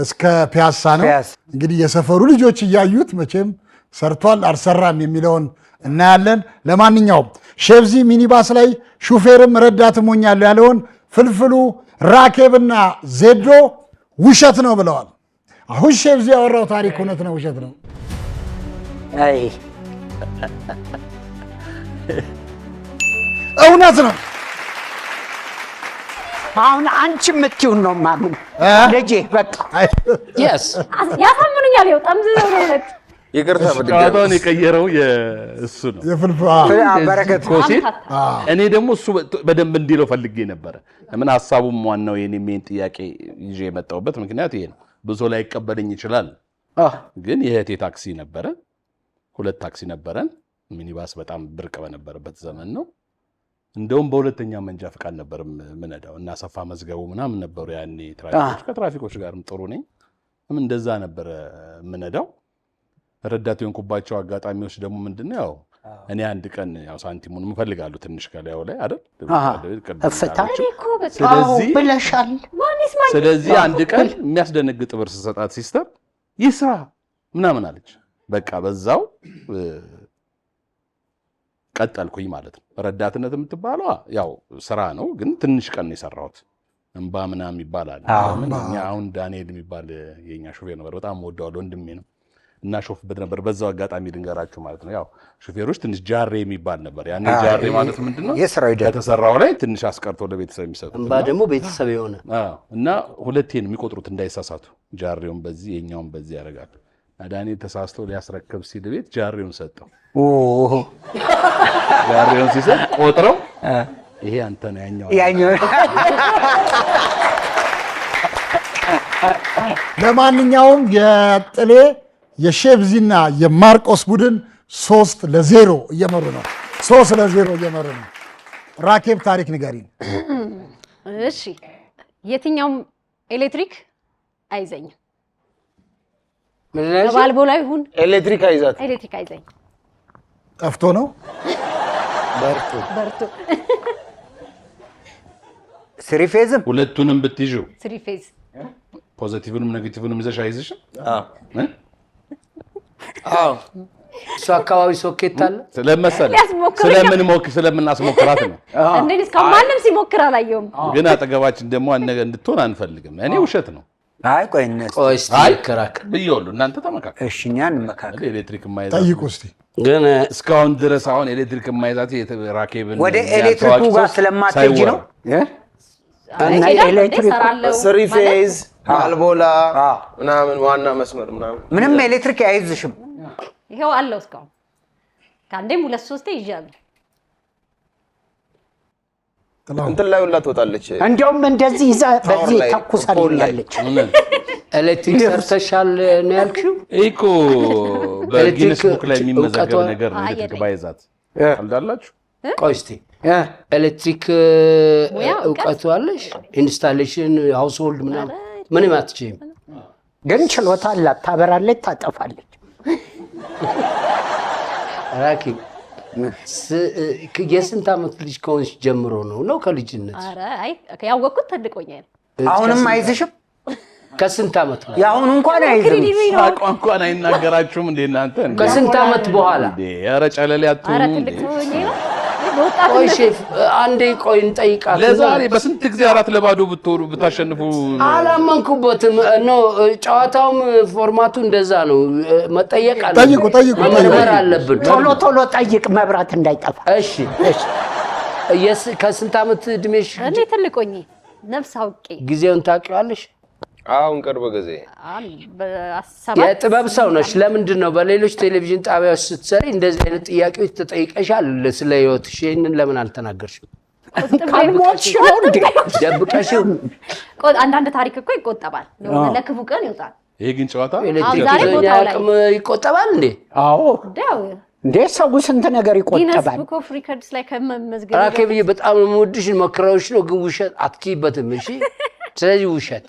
እስከ ፒያሳ ነው። እንግዲህ የሰፈሩ ልጆች እያዩት መቼም ሰርቷል አልሰራም የሚለውን እናያለን። ለማንኛውም ሼፍዚ ሚኒባስ ላይ ሹፌርም ረዳትም ሆኛለሁ ያለውን ፍልፍሉ ራኬብና ዜዶ ውሸት ነው ብለዋል። አሁን ሼፍዚ ያወራው ታሪክ እውነት ነው ውሸት ነው? አይ እውነት ነው። አሁን አንቺ የምትይውን ነው ማምን ልጄ። በቃ ያሳምኑኛል። በጣም ዝዘውነት ይቅርታ ጨዋታውን የቀየረው እሱ ነው በረከት ኮሲል። እኔ ደግሞ እሱ በደንብ እንዲለው ፈልጌ ነበረ። ምን ሐሳቡም ዋናው የኔን ጥያቄ ይዤ የመጣሁበት ምክንያት ይሄ ነው። ብዙ ላይ ይቀበልኝ ይችላል። ግን የእህቴ ታክሲ ነበረ፣ 2 ታክሲ ነበረን። ሚኒባስ በጣም ብርቅ በነበረበት ዘመን ነው። እንደውም በሁለተኛ መንጃ ፍቃድ ነበር ምነዳው እና ሰፋ መዝገቡ ምናምን ነበሩ ያኔ። ከትራፊኮች ጋርም ጥሩ ነኝ። እንደዛ ነበር ምነዳው። ረዳት የሆንኩባቸው አጋጣሚዎች ደግሞ ምንድነው ያው እኔ አንድ ቀን ያው ሳንቲሙን እፈልጋለሁ ትንሽ ከላዩ ላይ አይደል? ስለዚህ አንድ ቀን የሚያስደነግጥ ብር ስሰጣት ሲስተር ይስራ ምናምን አለች። በቃ በዛው ቀጠልኩኝ ማለት ነው። ረዳትነት የምትባለው ያው ስራ ነው፣ ግን ትንሽ ቀን ነው የሰራሁት። እንባ ምናምን ይባላል። አሁን ዳንኤል የሚባል የኛ ሾፌር ነበር፣ በጣም ወደዋለሁ፣ ወንድሜ ነው እና ሾፍበት ነበር። በዛው አጋጣሚ ልንገራችሁ ማለት ነው። ያው ሾፌሮች ትንሽ ጃሬ የሚባል ነበር። ያኔ ጃሬ ማለት ምንድነው? ከተሰራው ላይ ትንሽ አስቀርቶ ለቤተሰብ የሚሰጡት እንባ ደግሞ ቤተሰብ የሆነ እና ሁለቴን የሚቆጥሩት እንዳይሳሳቱ። ጃሬውን በዚህ የኛውን በዚህ ያደርጋል። ዳንኤል ተሳስቶ ሊያስረክብ ሲል ቤት ጃሬውን ሰጠው። ጃሬውን ሲሰጥ ቆጥረው ይሄ አንተ ነው ያኛው። ለማንኛውም የጥሌ የሼፍዚና የማርቆስ ቡድን 3-0 እየመሩ ነው። 3-0 እየመሩ ነው። ራኬብ ታሪክ ንገሪን። እሺ፣ የትኛውም ኤሌክትሪክ አይዘኝም። ባልቦ ላይ ሁን ኤሌክትሪክ አይዛት ኤሌክትሪክ አይዘኝ ጠፍቶ ነው በርቱ። ስሪ ፌዝም ሁለቱንም ብትይዡ ስሪ ፌዝ ፖዚቲቭንም ኔጌቲቭንም ይዘሽ አይዝሽም? አዎ እሱ አካባቢ ሶኬት አለ ስለመሰለ ስለምናስሞክራት ነው። እንዴ እስካሁን ማንም ሲሞክር አላየውም። ግን አጠገባችን ደግሞ እንድትሆን አንፈልግም። እኔ ውሸት ነው። አይ ቆይ እነሱ ቆይ እስቲ ይከራከር ብየውሉ እናንተ ተመካከሩ። እሺ እኛ እንመካከር። ኤሌክትሪክ የማይዛት ጠይቁ እስቲ። ግን እስካሁን ድረስ አሁን ኤሌክትሪክ የማይዛት ራኬብን ወደ ኤሌክትሪኩ ጋር ስለማትሄጂ ነው እና ኤሌክትሪክ ስሪ ፌዝ አልቦላ ምናምን ዋና መስመር ምናምን ምንም ኤሌክትሪክ አይዝሽም። ይሄው አለው እስካሁን ከአንዴም 2-3 ይዣለሁ። እንትን ላይ ሁላ ትወጣለች። እንደውም እንደዚህ ይዛ በዚህ ተኩሳለች። ኤሌክትሪክ ሰርተሻል ነው ያልሽው? እኮ በጊነስ ቡክ ላይ የሚመዘገብ ነገር ነው። ኤሌክትሪክ ባይዛት አልዳላችሁ። ቆይ እስቲ ኤሌክትሪክ እውቀቱ አለሽ? ኢንስታሌሽን ሃውስሆልድ ምናምን ምንም አትችይም፣ ግን ችሎታ አላት። ታበራለች፣ ታጠፋለች። ራኪብ የስንት ዓመት ልጅ ከሆንሽ ጀምሮ ነው ከልጅነት? ኧረ አይ ያወቅኩት ትልቆኛል። አሁንም አይዝሽም? ከስንት ዓመት ነው? ያሁን እንኳን አይዝም። ሳቋ እንኳን አይናገራችሁም እንዴ እናንተ? ከስንት ዓመት በኋላ? ኧረ ጨለሌ አትሁኑ እንዴ! ቆይ ሼፍ አንዴ ቆይ እንጠይቃለን። ለዛሬ በስንት ጊዜ 4-2 ብትወሩ ብታሸንፉ አላመንኩበትም። ነው ጨዋታውም ፎርማቱ እንደዛ ነው። መጠየቅ አለ። ጠይቁ መመርመር አለብን። ቶሎ ጠይቅ፣ መብራት እንዳይጠፋ። እሺ ከስንት ዓመት እድሜሽ? እኔ ትልቆኝ ነፍስ አውቄ ጊዜውን ታውቂዋለሽ? አሁን ቅርብ ጊዜ የጥበብ ሰው ነሽ። ለምንድን ነው በሌሎች ቴሌቪዥን ጣቢያዎች ስትሰሪ እንደዚህ አይነት ጥያቄዎች ተጠይቀሻል? ስለ ህይወትሽ ይህንን ለምን አልተናገርሽም? ደብቀሽው? አንዳንድ ታሪክ እኮ ይቆጠባል፣ ለክፉ ቀን ይወጣል። ይሄ ግን ጨዋታ ኤሌክትሪክ አቅም ይቆጠባል እንዴ? አዎ እንዴ ሰው ስንት ነገር ይቆጠባል። ቡክ ኦፍ ሪከርድስ ላይ ከመመዝገብ ራኬብዬ በጣም የምወድሽ መክረውሽ ነው፣ ግን ውሸት አትኪበትም። እሺ ስለዚህ ውሸት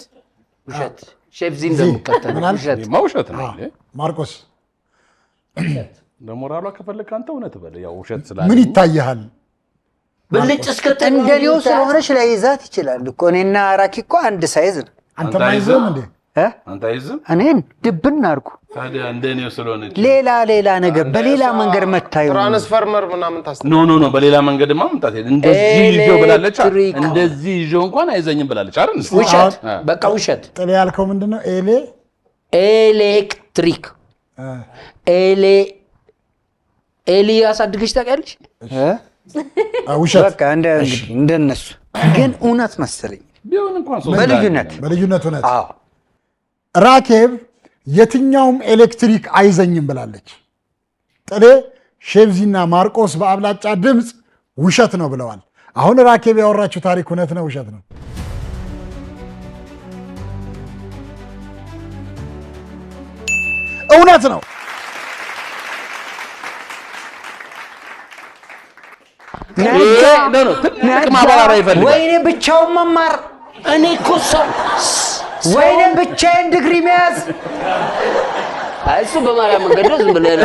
ሼፍ ዚን እንደምከተል ውሸት ነው። ማርቆስ ለሞራሏ ከፈለክ አንተ እውነት በል። ያው ውሸት ስላለ ምን ይታያል? ብልጭ እስከተን እንደኔው ስለሆነች ላይዛት ይችላል እኮ። እኔና ራኪ እኮ አንድ ሳይዝ ነው። አንተ ማይዘም እንዴ? አንተ አይዝም? እኔን ድብን አድርጉ። ታዲያ እንደኔው ስለሆነች ሌላ ነገር በሌላ መንገድ መታዩ ትራንስፈርመር ምናምን ኖ በሌላ መንገድማ መምጣት እንደዚህ ይዤው ብላለች። እንደዚህ ይዤው እንኳን አይዘኝም ብላለች አይደል? ውሸት፣ በቃ ውሸት። ጥሌ ያልከው ምንድነው? ኤሌክትሪክ ኤሊ ያሳድግሽ ታውቂያለሽ? ውሸት በቃ እንደነሱ ግን እውነት መሰለኝ ቢሆን እንኳን በልዩነት እውነት። አዎ ራኬብ የትኛውም ኤሌክትሪክ አይዘኝም ብላለች። ጥሌ፣ ሼፍዚና ማርቆስ በአብላጫ ድምፅ ውሸት ነው ብለዋል። አሁን ራኬብ ያወራችው ታሪክ እውነት ነው ውሸት ነው? እውነት ነው። ወይኔ ብቻውን መማር፣ እኔ እኮ ሰው ወይኔ ብቻዬን ዲግሪ መያዝ። እሱ በማርያም መንገድ ነው። ዝም ብለህ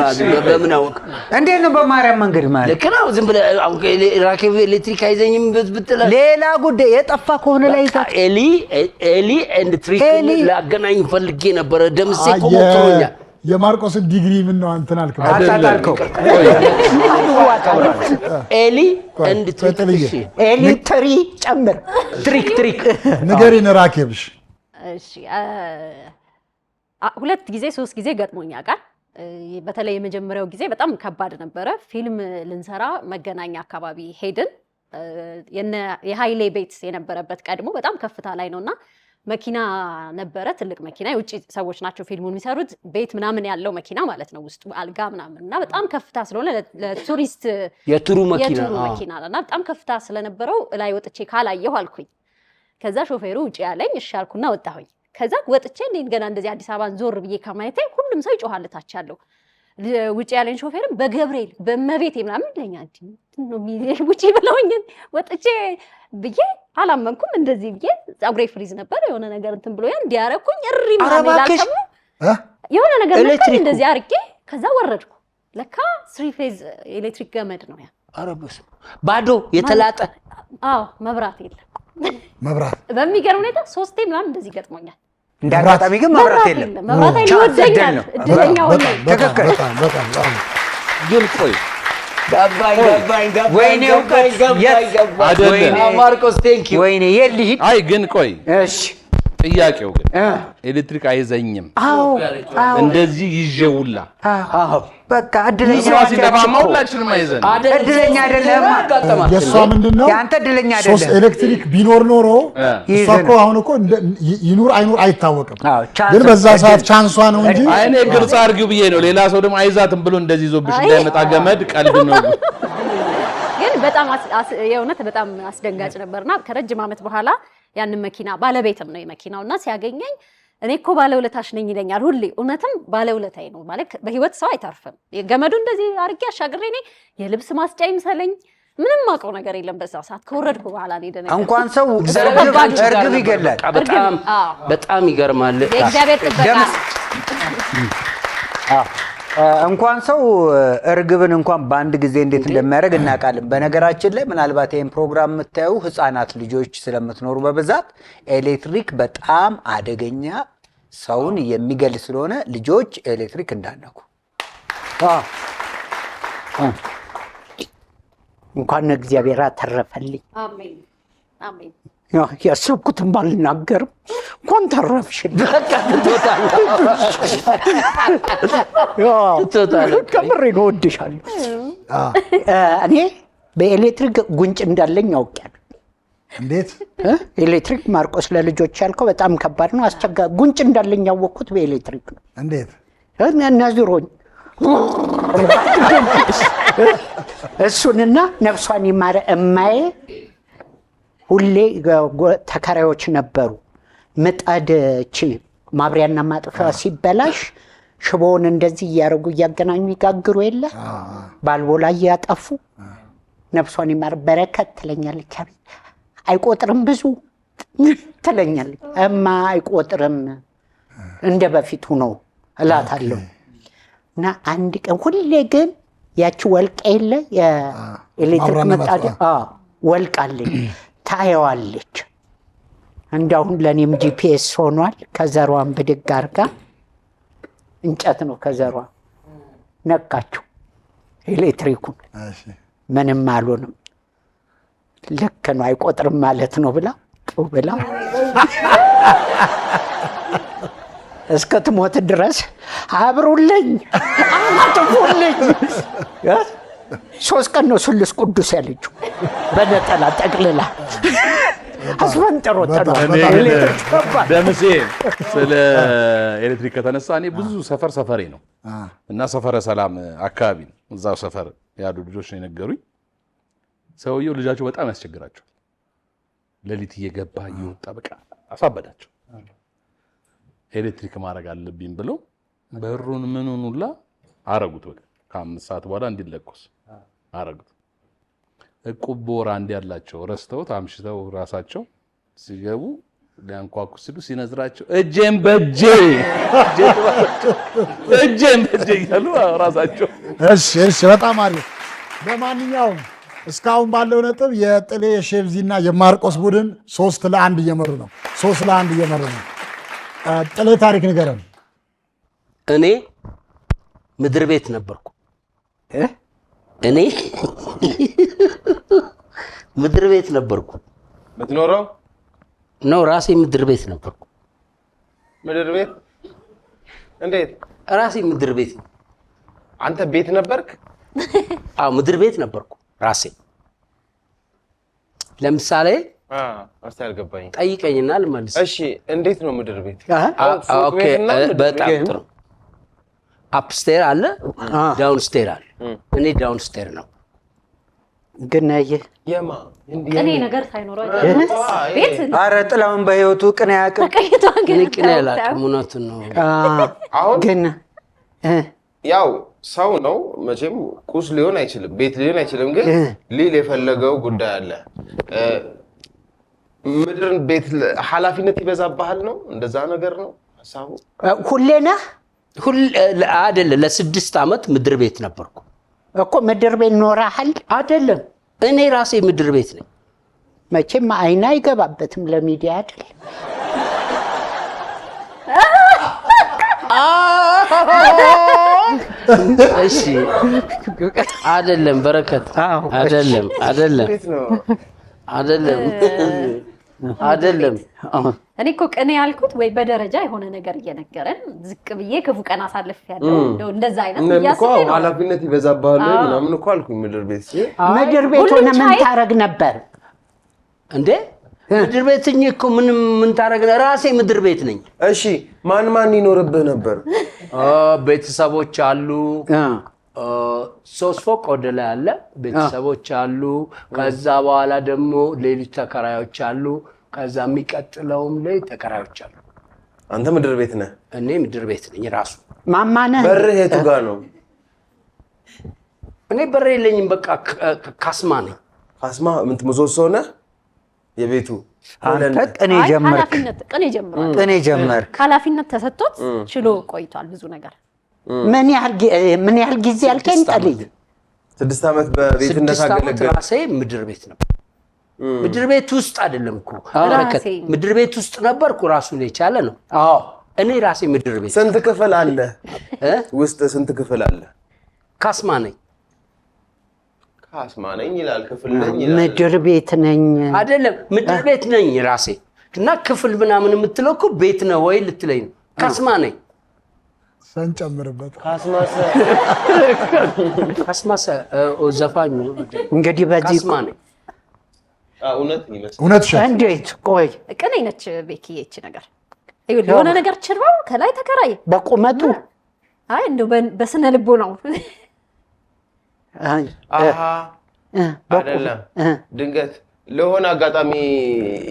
በምን አወቅ? እንዴት ነው በማርያም መንገድ ማለት? ልክ ነው። ዝም ብለህ ራኬብ ኤሌክትሪክ አይዘኝም ብትል ሌላ ጉዳይ የጠፋ ከሆነ ላይ ኤሊ ኤንድ ትሪክ ላገናኝ ፈልጌ ነበረ። ደምሴ እኮ ሞክሮኛል። የማርቆስን ዲግሪ ምን ነው አንተን አልከው? ኤሊ ኤንድ ትሪክ ኤሌክትሪ ጨምር ትሪክ ንገሪን ራኬብሽ። እሺ 2 ጊዜ 3 ጊዜ ገጥሞኛ ቃል። በተለይ የመጀመሪያው ጊዜ በጣም ከባድ ነበረ። ፊልም ልንሰራ መገናኛ አካባቢ ሄድን። የኃይሌ ቤት የነበረበት ቀድሞ በጣም ከፍታ ላይ ነውና መኪና ነበረ፣ ትልቅ መኪና። የውጭ ሰዎች ናቸው ፊልሙን የሚሰሩት። ቤት ምናምን ያለው መኪና ማለት ነው፣ ውስጡ አልጋ ምናምን እና በጣም ከፍታ ስለሆነ ለቱሪስት የቱሩ መኪና እና በጣም ከፍታ ስለነበረው ላይ ወጥቼ ካላየሁ አልኩኝ። ከዛ ሾፌሩ ውጪ ያለኝ እሺ አልኩና ወጣሁኝ። ከዛ ወጥቼ ገና እንደዚህ አዲስ አበባን ዞር ብዬ ከማየቴ ሁሉም ሰው ይጮሃል ታች ያለው። ውጪ ያለኝ ሾፌርም በገብርኤል በመቤቴ ምናምን ይለኛል። ውጪ ብለውኝ ወጥቼ ብዬ አላመንኩም። እንደዚህ ብዬ ጸጉሬ ፍሪዝ ነበር የሆነ ነገር እንትን ብሎ እንዲያረኩኝ እሪ ምናምን ይላልከም የሆነ ነገር እንደዚህ አርቄ ከዛ ወረድኩ። ለካ 3 ፌዝ ኤሌክትሪክ ገመድ ነው ያ ኧረ በስመ አብ ባዶ የተላጠ አዎ መብራት የለም። መብራት በሚገርም ሁኔታ 3 ምናምን እንደዚህ ገጥሞኛል። እንደ አጋጣሚ ግን መብራት የለም። መብራት ይወደኛል። እድለኛ ሆነ። በጣም በጣም ግን ቆይ ወይኔ ማርቆስ ቴንኪው። ወይኔ የልሂድ። አይ ግን ቆይ እሺ ጥያቄው ግን ኤሌክትሪክ አይዘኝም አዎ እንደዚህ ይዤውላ በቃ እድለኛ ሁላችንም አይዘን እድለኛ አይደለም። የእሷ ምንድነው ያንተ እድለኛ ሶስት አይደለም። ኤሌክትሪክ ቢኖር ኖሮ እሷ እኮ አሁን እኮ ይኑር አይኑር አይታወቅም። ግን በዛ ሰዓት ቻንሷ ነው እንጂ አይኔ ግልጽ አድርጊው ብዬ ነው። ሌላ ሰው ደግሞ አይዛትም ብሎ እንደዚህ ይዞብሽ እንዳይመጣ ገመድ ቀልድ ነው። ግን በጣም የእውነት በጣም አስደንጋጭ ነበርና ከረጅም ዓመት በኋላ ያንን መኪና ባለቤትም ነው የመኪናውና ሲያገኘኝ እኔ እኮ ባለውለታሽ ነኝ ይለኛል ሁሌ። እውነትም ባለውለታዬ ነው ማለት በህይወት ሰው አይተርፍም። ገመዱ እንደዚህ አርጌ አሻግሬ እኔ የልብስ ማስጫ ይምሰለኝ ምንም አውቀው ነገር የለም። በዛ ሰዓት ከወረድኩ በኋላ ነው ደነገ እንኳን ሰው እርግብ ይገላል። በጣም ይገርማል። የእግዚአብሔር ጥበቃ እንኳን ሰው እርግብን እንኳን በአንድ ጊዜ እንዴት እንደሚያደርግ እናውቃለን። በነገራችን ላይ ምናልባት ይሄን ፕሮግራም የምታዩ ህፃናት ልጆች ስለምትኖሩ በብዛት ኤሌክትሪክ በጣም አደገኛ ሰውን የሚገል ስለሆነ ልጆች ኤሌክትሪክ እንዳነኩ። እንኳን እግዚአብሔር አተረፈልኝ። አሜን አሜን። ያሰብኩትን ባልናገርም እንኳን ተረፍሽልኝ። ከምሬ ነው። እወድሻለሁ። እኔ በኤሌክትሪክ ጉንጭ እንዳለኝ አውቄያለሁ። እንዴት ኤሌክትሪክ ማርቆስ ለልጆች ያልከው በጣም ከባድ ነው፣ አስቸጋሪ። ጉንጭ እንዳለኝ ያወቅኩት በኤሌክትሪክ ነው። እንዴት ነዝሮኝ እሱንና ነፍሷን ይማረ እማዬ ሁሌ ተከራዮች ነበሩ። ምጣድ ማብሪያና ማጥፊያ ሲበላሽ ሽቦውን እንደዚህ እያደረጉ እያገናኙ ይጋግሩ የለ ባልቦ ላይ እያጠፉ። ነፍሷን ይማር በረከት ትለኛለች። አይቆጥርም ብዙ ትለኛለች። እማ አይቆጥርም እንደ በፊቱ ነው እላታለሁ። እና አንድ ቀን ሁሌ ግን ያቺ ወልቅ የለ የኤሌክትሪክ ምጣድ ወልቃለች ታየዋለች። እንዳሁን ለኔም ጂፒኤስ ሆኗል። ከዘሯን ብድግ አርጋ እንጨት ነው ከዘሯ ነካችሁ ኤሌክትሪኩን። ምንም አልሆንም። ልክ ነው አይቆጥርም ማለት ነው ብላ እስከ ትሞት ድረስ አብሩልኝ አጥፉልኝ። 3 ቀን ነው ስሉስ ቅዱስ ያለችው በነጠላ ጠቅልላ አስፈንጥሮ ደምሴ ስለ ኤሌክትሪክ ከተነሳ እኔ ብዙ ሰፈሬ ነው እና ሰፈረ ሰላም አካባቢ ነው። እዛው ሰፈር ያሉ ልጆች ነው የነገሩኝ። ሰውየው ልጃቸው በጣም ያስቸግራቸው፣ ሌሊት እየገባ እየወጣ በቃ አሳበዳቸው። ኤሌክትሪክ ማድረግ አለብኝ ብለው በሩን ምኑን ሁላ አረጉት። በቃ ከ5 ሰዓት በኋላ እንዲለቆስ አረጉት። እቁብ በወር አንድ ያላቸው ረስተውት አምሽተው ራሳቸው ሲገቡ ሊያንኳኩ ሲሉ ሲነዝራቸው እጄን በእጄ እያሉ ራሳቸው። እሺ በጣም አሪፍ። በማንኛውም እስካሁን ባለው ነጥብ የጥሌ የሼልዚና የማርቆስ ቡድን 3-1 እየመሩ ነው። 3-1 እየመሩ ነው። ጥሌ ታሪክ ንገረን። እኔ ምድር ቤት ነበርኩ። እኔ ምድር ቤት ነበርኩ። ምትኖረው ነው? ራሴ ምድር ቤት ነበርኩ። ምድር ቤት እንዴት? ራሴ ምድር ቤት ነው። አንተ ቤት ነበርክ? አዎ ምድር ቤት ነበርኩ ራሴ። ለምሳሌ አልገባኝ። ጠይቀኝና ልመልስ። እሺ እንዴት ነው ምድር ቤት? ኦኬ በጣም ጥሩ። አፕስቴር አለ፣ ዳውንስቴር አለ። እኔ ዳውንስቴር ነው። ግን የማ ቅኔ ነገር ሳይኖረው ቤት ኧረ ጥላውን በህይወቱ ቅኔ ያቅም ቅኔ ያላቅም። እውነቱን ነው። አሁን ግን ያው ሰው ነው መቼም ቁስ ሊሆን አይችልም፣ ቤት ሊሆን አይችልም። ግን ሊል የፈለገው ጉዳይ አለ። ምድርን ቤት ኃላፊነት ይበዛብሃል ነው፣ እንደዛ ነገር ነው ሐሳቡ። ሁሌ ነህ? አይደለ ለ6 ዓመት ምድር ቤት ነበርኩ። እኮ ምድር ቤት ኖረሃል አይደለም? እኔ ራሴ ምድር ቤት ነኝ። መቼም አይን አይገባበትም ለሚዲያ አይደል? እሺ አይደለም በረከት አይደለም እኔ እኮ ቅኔ ያልኩት ወይ በደረጃ የሆነ ነገር እየነገረን ዝቅ ብዬ ክፉ ቀን አሳልፍ ያለው እንደዛ አይነት እኮ ኃላፊነት ይበዛብሃል ምናምን እኮ አልኩኝ። ምድር ቤት ምድር ቤት ሆነ ምን ታረግ ነበር እንዴ? ምድር ቤት እኮ ምን ታረግ ነው? ራሴ ምድር ቤት ነኝ። እሺ ማን ይኖርብህ ነበር? ቤተሰቦች አሉ። 3 ፎቅ ወደ ላይ አለ። ቤተሰቦች አሉ። ከዛ በኋላ ደግሞ ሌሎች ተከራዮች አሉ። ከዛ የሚቀጥለውም ላይ ተከራዮች አሉ። አንተ ምድር ቤት ነህ? እኔ ምድር ቤት ነኝ ራሱ። ማማነ በርህ የቱ ጋር ነው? እኔ በር የለኝም። በቃ ካስማ ነኝ። ካስማ ምን ምሰሶ ነህ? የቤቱ አንተ ቅኔ ጀመርክ። ቅኔ ጀመርክ። ኃላፊነት ተሰጥቶት ችሎ ቆይቷል ብዙ ነገር። ምን ያህል ጊዜ አልከኝ? ጠልይ 6 ዓመት በቤት እንደታገለገለ ራሴ ምድር ቤት ነው። ምድር ቤት ውስጥ አይደለም እኮ በረከት፣ ምድር ቤት ውስጥ ነበርኩ። ራሱን የቻለ ነው። አዎ እኔ ራሴ ምድር ቤት። ስንት ክፍል አለ ውስጥ? ስንት ክፍል አለ? ካስማ ነኝ። ካስማ ነኝ ይላል፣ ክፍል ነኝ ይላል። ምድር ቤት ነኝ አይደለም፣ ምድር ቤት ነኝ ራሴ። እና ክፍል ምናምን የምትለው እኮ ቤት ነው ወይ ልትለኝ ነው። ካስማ ነኝ። ሰንጨምርበት ካስማሰ ዘፋኝ እንግዲህ በዚህ ካስማ ነኝ። እውነት ይመስል እውነት ሸ እንዴት? ቆይ ቅኔ ነች ቤኪዬ እቺ ነገር። የሆነ ነገር ችርባው ከላይ ተከራየ በቁመቱ አይ እንደው በስነ ልቦ ነው። አይደለም ድንገት ለሆነ አጋጣሚ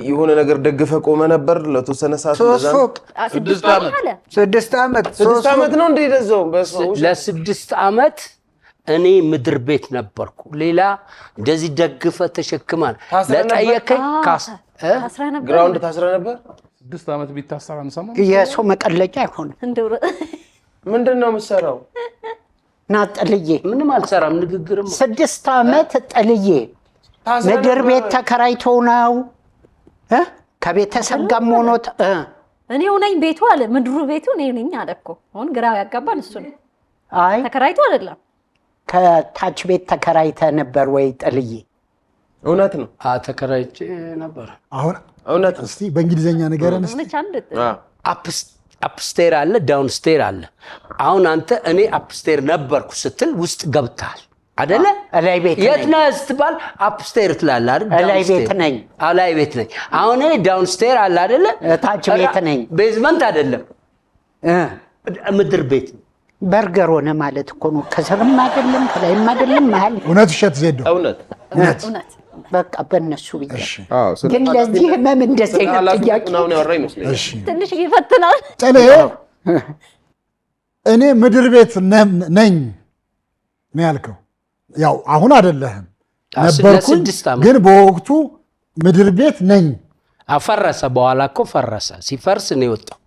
የሆነ ነገር ደግፈ ቆመ ነበር ለተወሰነ ሰዓት። 3 ፎቅ 6 ዓመት ነው እንደ ይደዘው ለ6 ዓመት እኔ ምድር ቤት ነበርኩ። ሌላ እንደዚህ ደግፈ ተሸክማል ለጠየከኝ ግራውንድ ታስረ ነበር። 6 ዓመት ቢታሰር አንሰማ። የሰው መቀለጫ አይሆን። ምንድነው የምትሰራው? ና ጠልዬ ምንም አልሰራም። ንግግርም 6 ዓመት ጠልዬ ምድር ቤት ተከራይቶ ነው ከቤተሰብ ጋር ሞኖት እኔው ነኝ ቤቱ አለ። ምድሩ ቤቱ እኔ ነኝ አለ እኮ። አሁን ግራው ያጋባን እሱ ነው። አይ ተከራይቶ አይደለም። ከታች ቤት ተከራይተ ነበር ወይ ጠልዬ? እውነት ነው። ተከራይቼ ነበር። አሁን እውነት እስቲ በእንግሊዘኛ ንገረን እስቲ። አፕስቴር አለ፣ ዳውንስቴር አለ። አሁን አንተ እኔ አፕስቴር ነበርኩ ስትል ውስጥ ገብታል አይደለ? ላይ ቤት ነኝ። የት ነህ ስትባል አፕስቴር ትላለህ አይደል? ላይ ቤት ነኝ። ላይ ቤት ነኝ። አሁን እኔ ዳውንስቴር አለ አይደለ? ታች ቤት ነኝ። ቤዝመንት አይደለም ምድር ቤት ነው። በርገር ሆነ ማለት እኮ ነው። ከስርም አይደለም ከላይም አይደለም መሀል። እውነት እሸት ዜዶ እውነት በቃ በእነሱ ብዬሽ ግን ለዚህ ህመም እንደዚህ አይነት ጥያቄ ነው ያወራ ይመስለኛል። ትንሽ ይፈትናል። ጠሌ እኔ ምድር ቤት ነኝ ነው ያልከው። ያው አሁን አይደለህም ነበርኩኝ፣ ግን በወቅቱ ምድር ቤት ነኝ። አፈረሰ። በኋላ እኮ ፈረሰ። ሲፈርስ ነው የወጣው።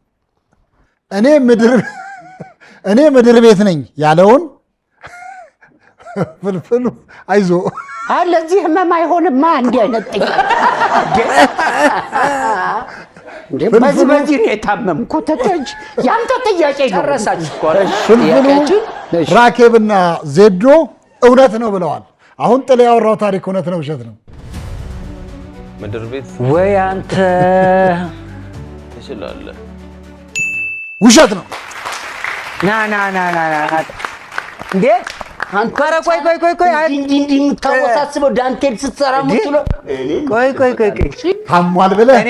እኔ ምድር ቤት ነኝ ያለውን ፍልፍሉ አይዞ ለዚህ ህመም አይሆንማ። እንዲህ አይነት ጥያቄ በዚህ ነው የታመምኩት። ያንተ ጥያቄ ነው። ጨረሳችሁ። ፍልፍሉ ራኬብና ዜዶ እውነት ነው ብለዋል። አሁን ጥላ ያወራው ታሪክ እውነት ነው ውሸት ነው? ምድር ቤት ወይ አንተ ትችላለህ። ውሸት ነው። ና እንዴ አንተ ቆይ እንዲህ የምታወሳስበው ዳንቴል ስትሰራ የምትውለው ቆይ ታሟል ብለህ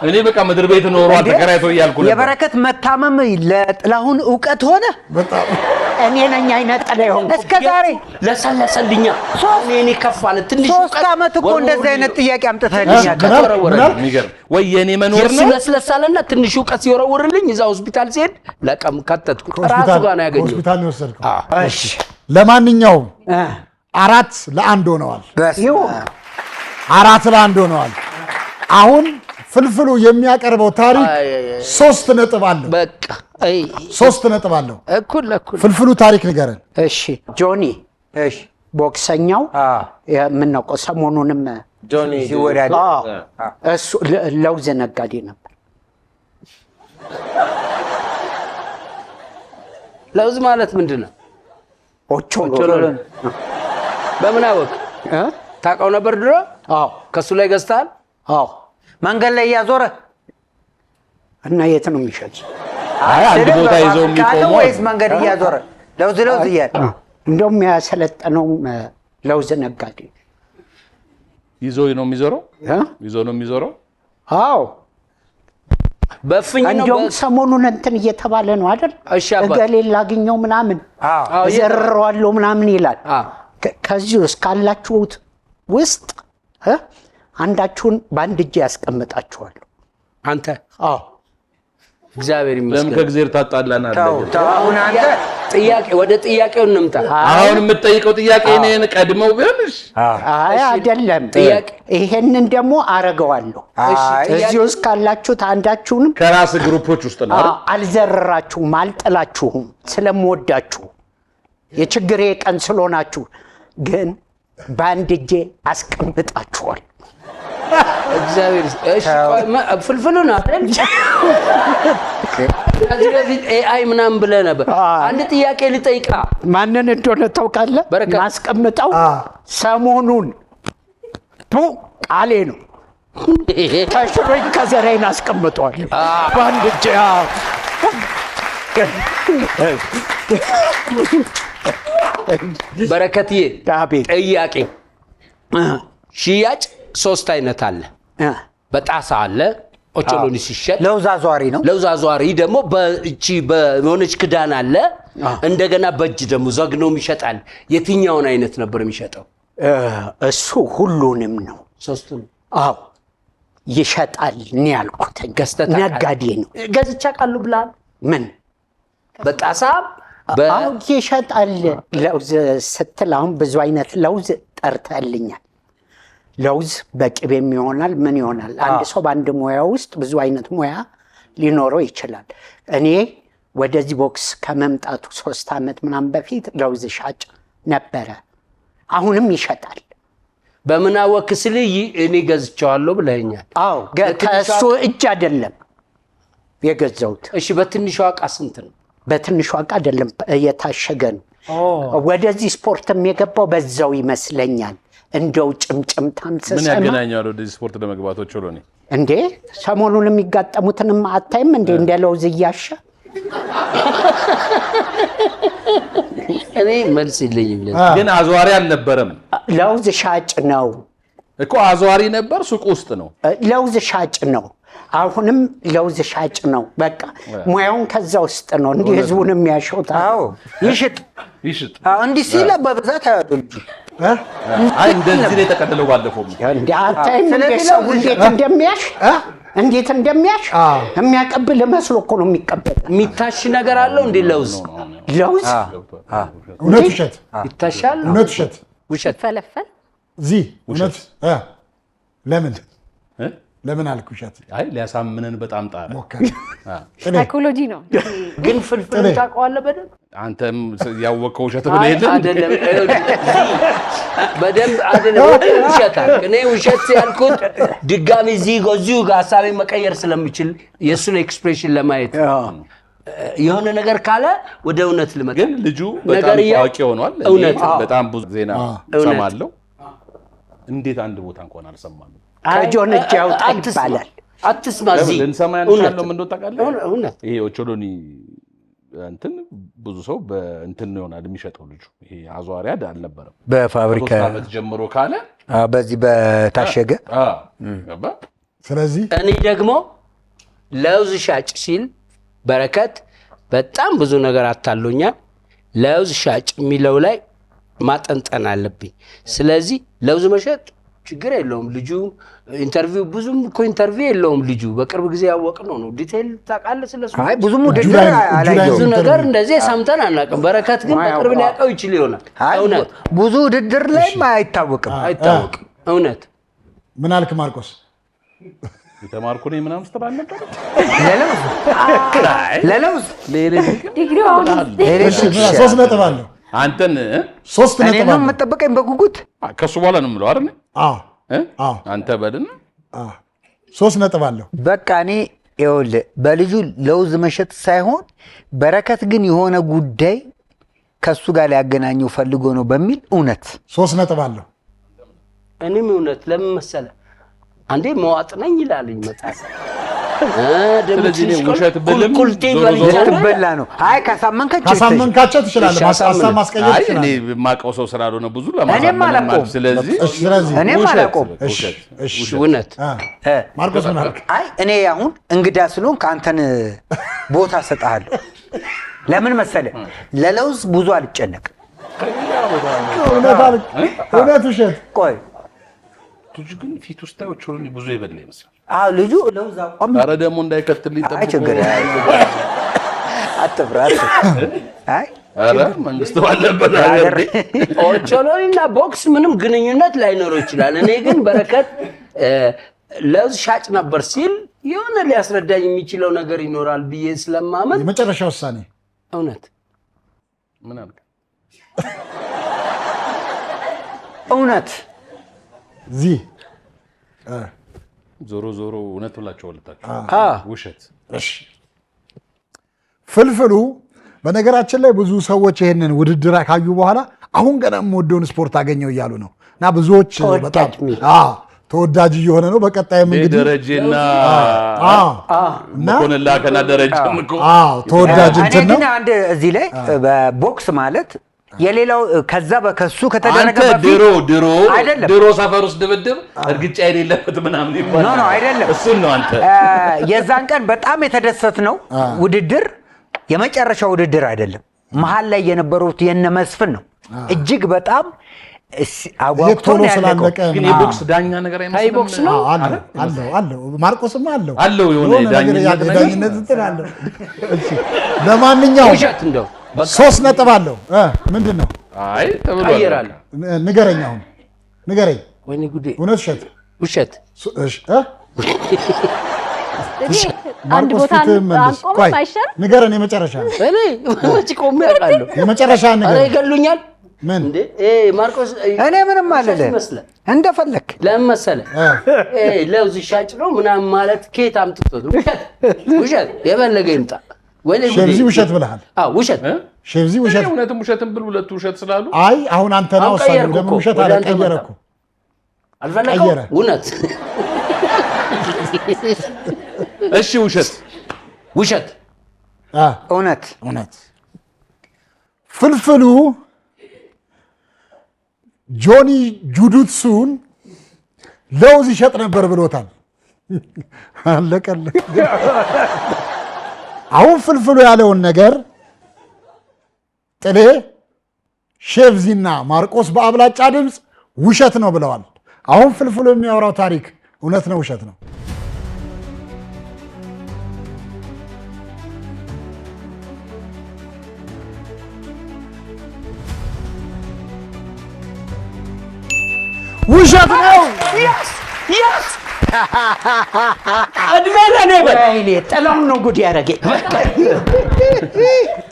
እኔ በቃ ምድር ቤት ኖሯል ተከራይቶ እያልኩ ነበር። የበረከት መታመም ለጥላሁን እውቀት ሆነ። በጣም እኔ ነኝ አይነት ጥላ ይሆን እስከ ዛሬ ለሰለሰልኛ እኔ ከፋለ ትንሽ 3 ዓመት እኮ እንደዚህ አይነት ጥያቄ አምጥተህልኛል። የሚገርም ወይ የኔ መኖር ነው። ለስለሳለና ትንሽ እውቀት ሲወረውርልኝ እዛ ሆስፒታል ሲሄድ ለቀም ከተትኩ ራሱ ጋር ነው ያገኘው። ሆስፒታል ነው የወሰድከው? እሺ ለማንኛውም 4-1 ሆነዋል። 4-1 ሆነዋል። አሁን ፍልፍሉ የሚያቀርበው ታሪክ 3 ነጥብ አለው። በቃ 3 ነጥብ አለው። እኩል ፍልፍሉ ታሪክ ንገረን። እሺ ጆኒ፣ እሺ ቦክሰኛው የምናውቀው ሰሞኑንም ጆኒ ሲወዳደር እሱ ለውዝ ነጋዴ ነበር። ለውዝ ማለት ምንድን ነው? ኦቾሎኒ። በምን አወቅ? ታውቀው ነበር ድሮ? አዎ። ከሱ ላይ ገዝተሃል? አዎ። መንገድ ላይ እያዞረ እና የት ነው የሚሸጥ? አይ አንድ ቦታ ይዘው የሚቆመው ወይስ መንገድ እያዞረ ለውዝ እያለ? እንደውም ያሰለጠነው ለውዝ ነጋዴ ይዞ ነው የሚዞረው? ይዞ ነው የሚዞረው? አዎ። በፍኝ ነው። እንደውም ሰሞኑን እንትን እየተባለ ነው አይደል? እሺ አባ እገሌ ላግኘው ምናምን ዘርረዋለሁ ምናምን ይላል። ከዚህ ውስጥ ካላችሁት ውስጥ አንዳችሁን በአንድ እጅ ያስቀምጣችኋል። አንተ? አዎ። እግዚአብሔር ይመስገን። ለምን ከእግዚአብሔር ታጣላናለህ? አሁን አንተ ጥያቄ ወደ ጥያቄው እንምጣ። አሁን የምትጠይቀው ጥያቄ እኔን ቀድመው ቢሆንሽ? አይ አይደለም። ይሄንን ደግሞ አረገዋለሁ። እዚህ ውስጥ ካላችሁት አንዳችሁንም ከራስ ግሩፖች ውስጥ ነው። አልዘርራችሁም፣ አልጥላችሁም። ስለምወዳችሁ የችግሬ ቀን ስለሆናችሁ ግን በአንድ እጄ አስቀምጣችኋል። እግዚአብሔር እሺ። ፍልፍሉ ነው አይደል? ከዚህ በፊት ኤአይ ምናምን ብለህ ነበር። አንድ ጥያቄ ልጠይቃ። ማንን እንደሆነ ታውቃለህ? ማስቀምጠው ሰሞኑን ቃሌ ነው። ተሽሎኝ ከዘራዬን አስቀምጧል በአንድ እጄ። በረከትዬ አቤት። ጥያቄ ሽያጭ 3 አይነት አለ። በጣሳ አለ ኦቾሎኒ ሲሸጥ፣ ለውዝ አዟሪ ነው። ለውዝ አዟሪ ደግሞ በእቺ በሆነች ክዳን አለ። እንደገና በእጅ ደግሞ ዘግኖም ይሸጣል። የትኛውን አይነት ነበር የሚሸጠው? እሱ ሁሉንም ነው። 3ቱን? አዎ ይሸጣል። እኔ ያልኩት ነጋዴ ነው። ገዝቻ ቃሉ ብላል። ምን በጣሳ ይሸጣል። ለውዝ ስትል አሁን ብዙ አይነት ለውዝ ጠርተልኛል። ለውዝ በቅቤም ይሆናል፣ ምን ይሆናል። አንድ ሰው በአንድ ሙያ ውስጥ ብዙ አይነት ሙያ ሊኖረው ይችላል። እኔ ወደዚህ ቦክስ ከመምጣቱ 3 ዓመት ምናምን በፊት ለውዝ ሻጭ ነበረ። አሁንም ይሸጣል። በምን አወክ ስልህ እኔ ገዝቻለሁ ብለኸኛል። አዎ ከእሱ እጅ አይደለም የገዛሁት። እሺ በትንሿ ዕቃ ስንት ነው? በትንሿ ዕቃ አይደለም፣ የታሸገ ነው። ወደዚህ ስፖርትም የገባው በዛው ይመስለኛል። እንደው ጭምጭምታም ምን ያገናኛል ወደዚህ ስፖርት ለመግባት ኦቾሎኒ? እንዴ ሰሞኑን የሚጋጠሙትንም አታይም እንዴ? እንደ ለውዝ እያሸ እኔ መልስ የለኝም። ግን አዟሪ አልነበረም። ለውዝ ሻጭ ነው እኮ። አዟሪ ነበር፣ ሱቅ ውስጥ ነው። ለውዝ ሻጭ ነው። አሁንም ለውዝ ሻጭ ነው። በቃ ሙያውን ከዛ ውስጥ ነው። እንዲህ ህዝቡን የሚያሸውታ ይሽጥ ይሽጥ እንዲህ ሲል በብዛት አይወዱልኝ። አይ እንደዚህ ነው የተቀደለው። ባለፈው እንዴ አታይም እንዴ ሰው እንዴት እንደሚያሽ የሚያቀብል መስሎ እኮ ነው የሚቀበል። የሚታሽ ነገር አለው እንዴ? ለውዝ እውነት ውሸት ይታሻል? እውነት ውሸት ውሸት ፈለፈል እዚህ እውነት ለምን አልክ ውሸት? አይ ሊያሳምነን በጣም ጣረ። ሳይኮሎጂ ነው። ግን ፍልፍል ታውቀዋለህ በደንብ። አንተም ያወቀው ውሸት ብለህ የለም አይደለም? በደንብ አይደለም ውሸት አልክ። እኔ ውሸት ያልኩት ድጋሚ እዚሁ ጋር ሀሳቤን መቀየር ስለምችል የእሱን ኤክስፕሬሽን ለማየት የሆነ ነገር ካለ ወደ እውነት ልመጣ። ግን ልጁ በጣም ታዋቂ ሆኗል። በጣም ብዙ ዜና ሰማለሁ። እንዴት አንድ ቦታ እንኳን አልሰማንም። ከጆን እጅ ያውጣ ይባላል። አትስማ። እዚህ ልንሰማ ያንቻለው ምን ታውቃለህ? ይሄ ኦቾሎኒ እንትን ብዙ ሰው በእንትን ይሆናል የሚሸጠው ልጁ። ይሄ አዟሪ አልነበረም። በፋብሪካ ዓመት ጀምሮ ካለ በዚህ በታሸገ ስለዚህ እኔ ደግሞ ለውዝ ሻጭ ሲል በረከት በጣም ብዙ ነገር አታሎኛል። ለውዝ ሻጭ የሚለው ላይ ማጠንጠን አለብኝ። ስለዚህ ለውዝ መሸጥ ችግር የለውም። ልጁ ኢንተርቪው ብዙም እኮ ኢንተርቪው የለውም። ልጁ በቅርብ ጊዜ ያወቅነው ነው። ዲቴል ታውቃለህ ስለሱ? አይ ብዙም ውድድር አላየሁም። ብዙ ነገር እንደዚህ ሰምተን አናውቅም። በረከት ግን በቅርብ ሊያውቀው ይችል ይሆናል። እውነት ብዙ ውድድር ላይ አይታወቅም። እውነት ምን አልክ ማርቆስ? የተማርኩ ነኝ ምናምን ስትል አልነበረ? ለለውዝ ዲግሪው አሁን እሺ 3 ነጥብ አለው። አንተን 3 እኔ ነጥብ ነው አለው። የምጠብቀኝ በጉጉት። ከሱ በኋላ ነው የምለው አይደል? አዎ አዎ አንተ በልና 3 ነጥብ አለው። በቃ እኔ ይኸውልህ በልጁ ለውዝ መሸጥ ሳይሆን በረከት ግን የሆነ ጉዳይ ከሱ ጋር ሊያገናኘው ፈልጎ ነው በሚል እውነት 3 ነጥብ አለው። እኔም እውነት ለምን መሰለህ አንዴ መዋጥ ነኝ ይላል ይመጣል። ስለዚህ እኔ ውሸት ብልም ትበላ ነው። አይ ካሳመንካቸው ትችላለህ። ሀሳብ ማስቀየር አይ እኔ ትችላለህ። የማውቀው ሰው ስላልሆነ ብዙ እኔም አላውቀውም። ስለዚህ እኔም አላውቀውም። እሺ እውነት ማርቆስ ምን አልክ? አይ እኔ አሁን እንግዳ ስለሆንክ አንተን ቦታ እሰጥሃለሁ። ለምን መሰለህ ለለውዝ ብዙ አልጨነቅም። እውነት ውሸት? ቆይ ልጁ ግን ፊት ውስጥ ታዮቹን ብዙ ይበላ ይመስላል። አዎ ልጁ ለውዝ አቋም ኧረ ደግሞ እንዳይከትልኝ ጠብቆ። አይ ችግር አትፍራ። አይ ኧረ መንግስት ባለበት ሀገር ኦቾሎኒና ቦክስ ምንም ግንኙነት ላይኖረው ይችላል። እኔ ግን በረከት ለውዝ ሻጭ ነበር ሲል የሆነ ሊያስረዳኝ የሚችለው ነገር ይኖራል ብዬ ስለማመን የመጨረሻ ውሳኔ እውነት ምን አልክ? እውነት እዚህ ዞሮ ዞሮ እውነት ብላችሁ ወልታችሁ ውሸት። እሺ ፍልፍሉ በነገራችን ላይ ብዙ ሰዎች ይሄንን ውድድር ካዩ በኋላ አሁን ገና የምወደውን ስፖርት አገኘው እያሉ ነው እና ብዙዎች በጣም ተወዳጅ እየሆነ ነው። በቀጣይም እንግዲህ ደረጀና መኮንን ላከና ደረጀም እኮ ተወዳጅ እንትን ነው። እኔ ግን አንድ እዚህ ላይ በቦክስ ማለት የሌላው ከዛ በከሱ ከተደረገ በፊት ድሮ ሰፈር ውስጥ ድብድብ እርግጫ የሌለበት ምናምን ይባላል። ኖ አይደለም፣ እሱን ነው አንተ የዛን ቀን በጣም የተደሰትነው ውድድር የመጨረሻ ውድድር አይደለም። መሀል ላይ የነበሩት የነ መስፍን ነው እጅግ በጣም አጓግቶ ነው ያለቀው። ግን የቦክስ ዳኛ ነገር አይመስልም። ቦክስ ነው አለው ማርቆስም አለው የሆነ ዳኝነት እንትን አለው። ለማንኛውም ውሸት እንደው 3 ነጥብ አለው። ምንድን ነው? አይ ተብሏል። ንገረኝ፣ አሁን ንገረኝ። ወይኔ ጉዴ! እውነት ውሸት? ውሸት። አንድ ቦታ አንቆም አይሻል? ንገረን የመጨረሻ። እኔ መቼ ቆሜ አውቃለሁ? የመጨረሻ ንገረኝ። ኧረ ይገሉኛል። ምን እንዴ? ማርቆስ እኔ ምንም አልልህ እንደፈለክ። ለምን መሰለህ ለውዝ ሻጭ ነው ምናምን ማለት ከየት አምጥቶት? ውሸት የፈለገ ይምጣ። ሼብዚ ውሸት ብለሃል። ውሸት ሼብዚ ውሸት። እውነትም ውሸትም ብል ሁለቱ ውሸት ስላሉ አይ አሁን አንተ ነው ወሳኝ። ለምን ውሸት አለ? ቀየረ እኮ አልፈለከው። እውነት እሺ ውሸት ውሸት እውነት እውነት። ፍልፍሉ ጆኒ ጁዱትሱን ለውዝ ይሸጥ ነበር ብሎታል። አለቀልህ። አሁን ፍልፍሉ ያለውን ነገር ጥሌ፣ ሼብዚና ማርቆስ በአብላጫ ድምፅ ውሸት ነው ብለዋል። አሁን ፍልፍሉ የሚያወራው ታሪክ እውነት ነው ውሸት ነው? ውሸት ነው። እድሜ ለኔ በይኔ ጥላውን ነው ጉድ ያደረገኝ።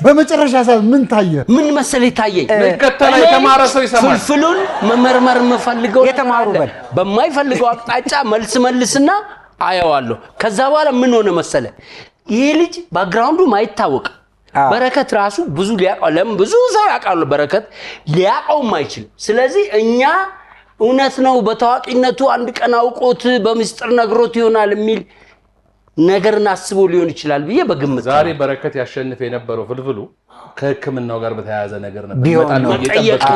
በመጨረሻ ሰዓት ምን ታየ? ምን መሰለህ ታየኝ? ከተማ የተማረ ሰው ይሰማል። ፍልፍሉን መመርመር የምፈልገው የተማሩ በል በማይፈልገው አቅጣጫ መልስና አየዋለሁ። ከዛ በኋላ ምን ሆነ መሰለህ ይሄ ልጅ ባክግራውንዱ ማይታወቅ በረከት ራሱ ብዙ ሊያውቀው ለምን ብዙ ሰው ያውቃሉ በረከት ሊያውቀውም አይችልም። ስለዚህ እኛ እውነት ነው በታዋቂነቱ አንድ ቀን አውቆት በምስጢር ነግሮት ይሆናል የሚል ነገርን አስቦ ሊሆን ይችላል ብዬ በግምት ዛሬ በረከት ያሸንፍ የነበረው ፍልፍሉ ከሕክምናው ጋር በተያያዘ ነገር ነበር።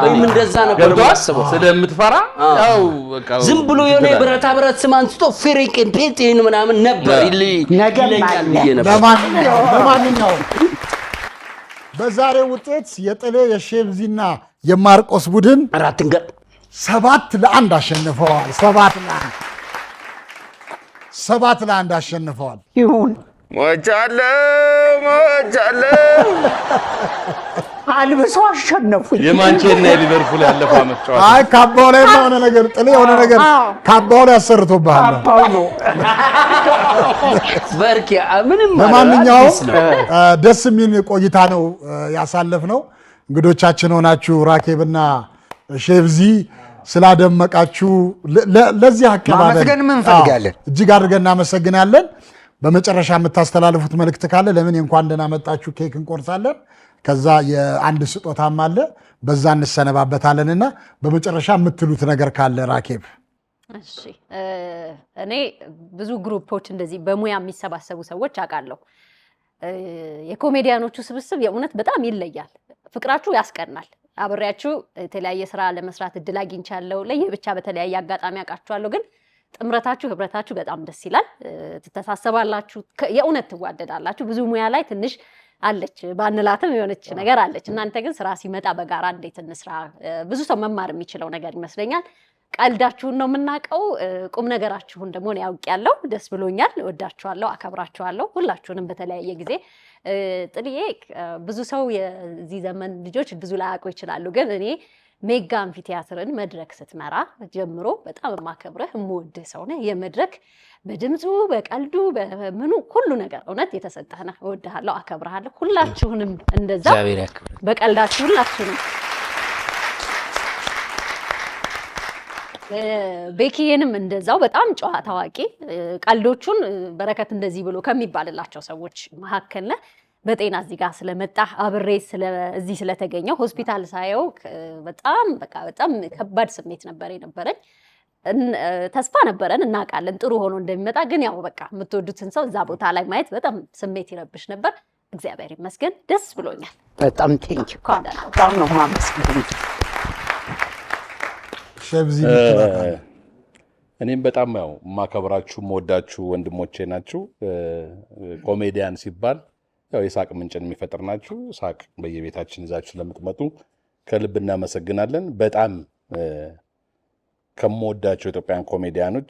ወይም እንደዛ ነበር ማስበው ስለምትፈራ ያው በቃ ዝም ብሎ የሆነ ብረታ ብረት ስም አንስቶ ፍሪቅን ፔንቲን ምናምን ነበር ይለኛል ብዬ ነበር። ለማንኛውም በዛሬው ውጤት የጥሌ የሼብዚና የማርቆስ ቡድን 7-1 አሸንፈዋል። 7-1 አሸንፈዋል። ይሁን ሞቻለሁ አልብሰው አሸነፉኝ። የማንቸስተር እና የሊቨርፑል ያለፈው ዓመት ጨዋታ አይ ካባው ላይ የሆነ ነገር ጥሌ የሆነ ነገር ካባው ላይ አሰርቶብሃል። አባው ነው። በርኪ ምንም ለማንኛውም ደስ የሚል ቆይታ ነው ያሳለፍነው። እንግዶቻችን ሆናችሁ ራኬብና ሼፍዚ ስላደመቃችሁ ለዚህ አቀባበል ማመስገን እንፈልጋለን። እጅግ አድርገን እናመሰግናለን። በመጨረሻ የምታስተላልፉት መልእክት ካለ ለምን እንኳን ደህና መጣችሁ ኬክ እንቆርሳለን። ከዛ የአንድ ስጦታም አለ በዛ እንሰነባበታለንና በመጨረሻ የምትሉት ነገር ካለ ራኬብ። እሺ እኔ ብዙ ግሩፖች እንደዚህ በሙያ የሚሰባሰቡ ሰዎች አውቃለሁ። የኮሜዲያኖቹ ስብስብ የእውነት በጣም ይለያል። ፍቅራችሁ ያስቀናል። አብሬያችሁ የተለያየ ስራ ለመስራት እድል አግኝቻለሁ። ለየብቻ በተለያየ አጋጣሚ አውቃችኋለሁ። ግን ጥምረታችሁ ህብረታችሁ በጣም ደስ ይላል። ትተሳሰባላችሁ፣ የእውነት ትዋደዳላችሁ። ብዙ ሙያ ላይ ትንሽ አለች ባንላትም የሆነች ነገር አለች። እናንተ ግን ስራ ሲመጣ በጋራ እንዴት እንስራ፣ ብዙ ሰው መማር የሚችለው ነገር ይመስለኛል። ቀልዳችሁን ነው የምናውቀው፣ ቁም ነገራችሁን ደግሞ እኔ አውቄያለሁ። ደስ ብሎኛል። እወዳችኋለሁ፣ አከብራችኋለሁ ሁላችሁንም በተለያየ ጊዜ። ጥልዬ ብዙ ሰው የዚህ ዘመን ልጆች ብዙ ላያውቁ ይችላሉ። ግን እኔ ሜጋ አምፊቲያትርን መድረክ ስትመራ ጀምሮ በጣም የማከብረህ የምወድህ ሰው ነህ። የመድረክ በድምፁ በቀልዱ በምኑ ሁሉ ነገር እውነት የተሰጠህ ነህ። እወድሃለሁ፣ አከብርሃለሁ። ሁላችሁንም እንደዛ በቀልዳችሁ ሁላችሁንም። ቤኪዬንም እንደዛው በጣም ጨዋ ታዋቂ፣ ቀልዶቹን በረከት እንደዚህ ብሎ ከሚባልላቸው ሰዎች መካከል ነህ። በጤና እዚህ ጋር ስለመጣ አብሬ እዚህ ስለተገኘው ሆስፒታል ሳየው በጣም በጣም ከባድ ስሜት ነበር የነበረኝ። ተስፋ ነበረን እናውቃለን ጥሩ ሆኖ እንደሚመጣ። ግን ያው በቃ የምትወዱትን ሰው እዛ ቦታ ላይ ማየት በጣም ስሜት ይረብሽ ነበር። እግዚአብሔር ይመስገን ደስ ብሎኛል። በጣም ቴንኪው። በጣም ነው የማመሰግነው። እኔም በጣም ያው የማከብራችሁ የምወዳችሁ ወንድሞቼ ናችሁ። ኮሜዲያን ሲባል ያው የሳቅ ምንጭን የሚፈጥር ናችሁ። ሳቅ በየቤታችን ይዛችሁ ስለምትመጡ ከልብ እናመሰግናለን። በጣም ከምወዳቸው ኢትዮጵያን ኮሜዲያኖች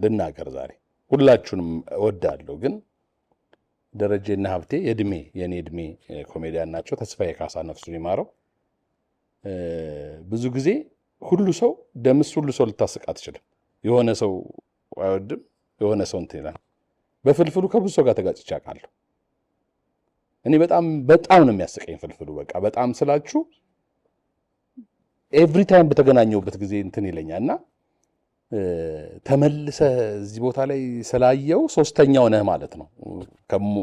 ልናገር ዛሬ ሁላችሁንም እወዳለሁ። ግን ደረጀና ሀብቴ የኔ እድሜ ኮሜዲያን ናቸው። ተስፋዬ ካሳ ነፍሱን ይማረው። ብዙ ጊዜ ሁሉ ሰው ሁሉ ሰው ልታስቅ አትችልም። የሆነ ሰው አይወድም፣ የሆነ ሰው እንትን ይላል። በፍልፍሉ ከብዙ ሰው ጋር ተጋጭቼ አውቃለሁ። እኔ በጣም ነው የሚያስቀኝ ፍልፍሉ። በቃ በጣም ስላችሁ ኤቭሪ ታይም በተገናኘውበት ጊዜ እንትን ይለኛል እና ተመልሰ እዚህ ቦታ ላይ ስላየው ሶስተኛው ነህ ማለት ነው።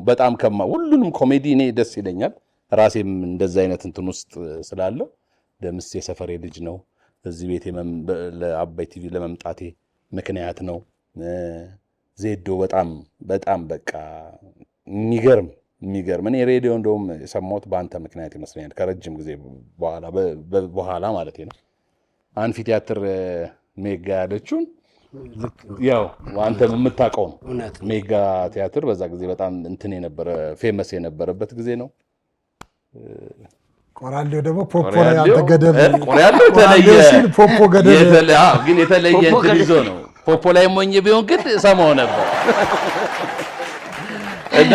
በጣም ሁሉንም ኮሜዲ እኔ ደስ ይለኛል። ራሴም እንደዛ አይነት እንትን ውስጥ ስላለው ደምስ የሰፈሬ ልጅ ነው። እዚህ ቤት ለአባይ ቲቪ ለመምጣቴ ምክንያት ነው። ዜዶ በጣም በቃ የሚገርም እኔ ሬዲዮ እንደውም የሰማሁት በአንተ ምክንያት ይመስለኛል። ከረጅም ጊዜ በኋላ ማለት ነው። አንፊቲያትር ሜጋ ያለችውን ያው አንተ የምታውቀው ነው። ሜጋ ቲያትር በዛ ጊዜ በጣም እንትን የነበረ ፌመስ የነበረበት ጊዜ ነው። ቆራሌው ደግሞ ፖፖ ላይ አንተ ገደል ቆራሌው የተለየ ሲል ፖፖ ገደል ግን የተለየ እንትን ይዞ ነው። ፖፖ ላይ ሞኝ ቢሆን ግን ሰማው ነበር። እና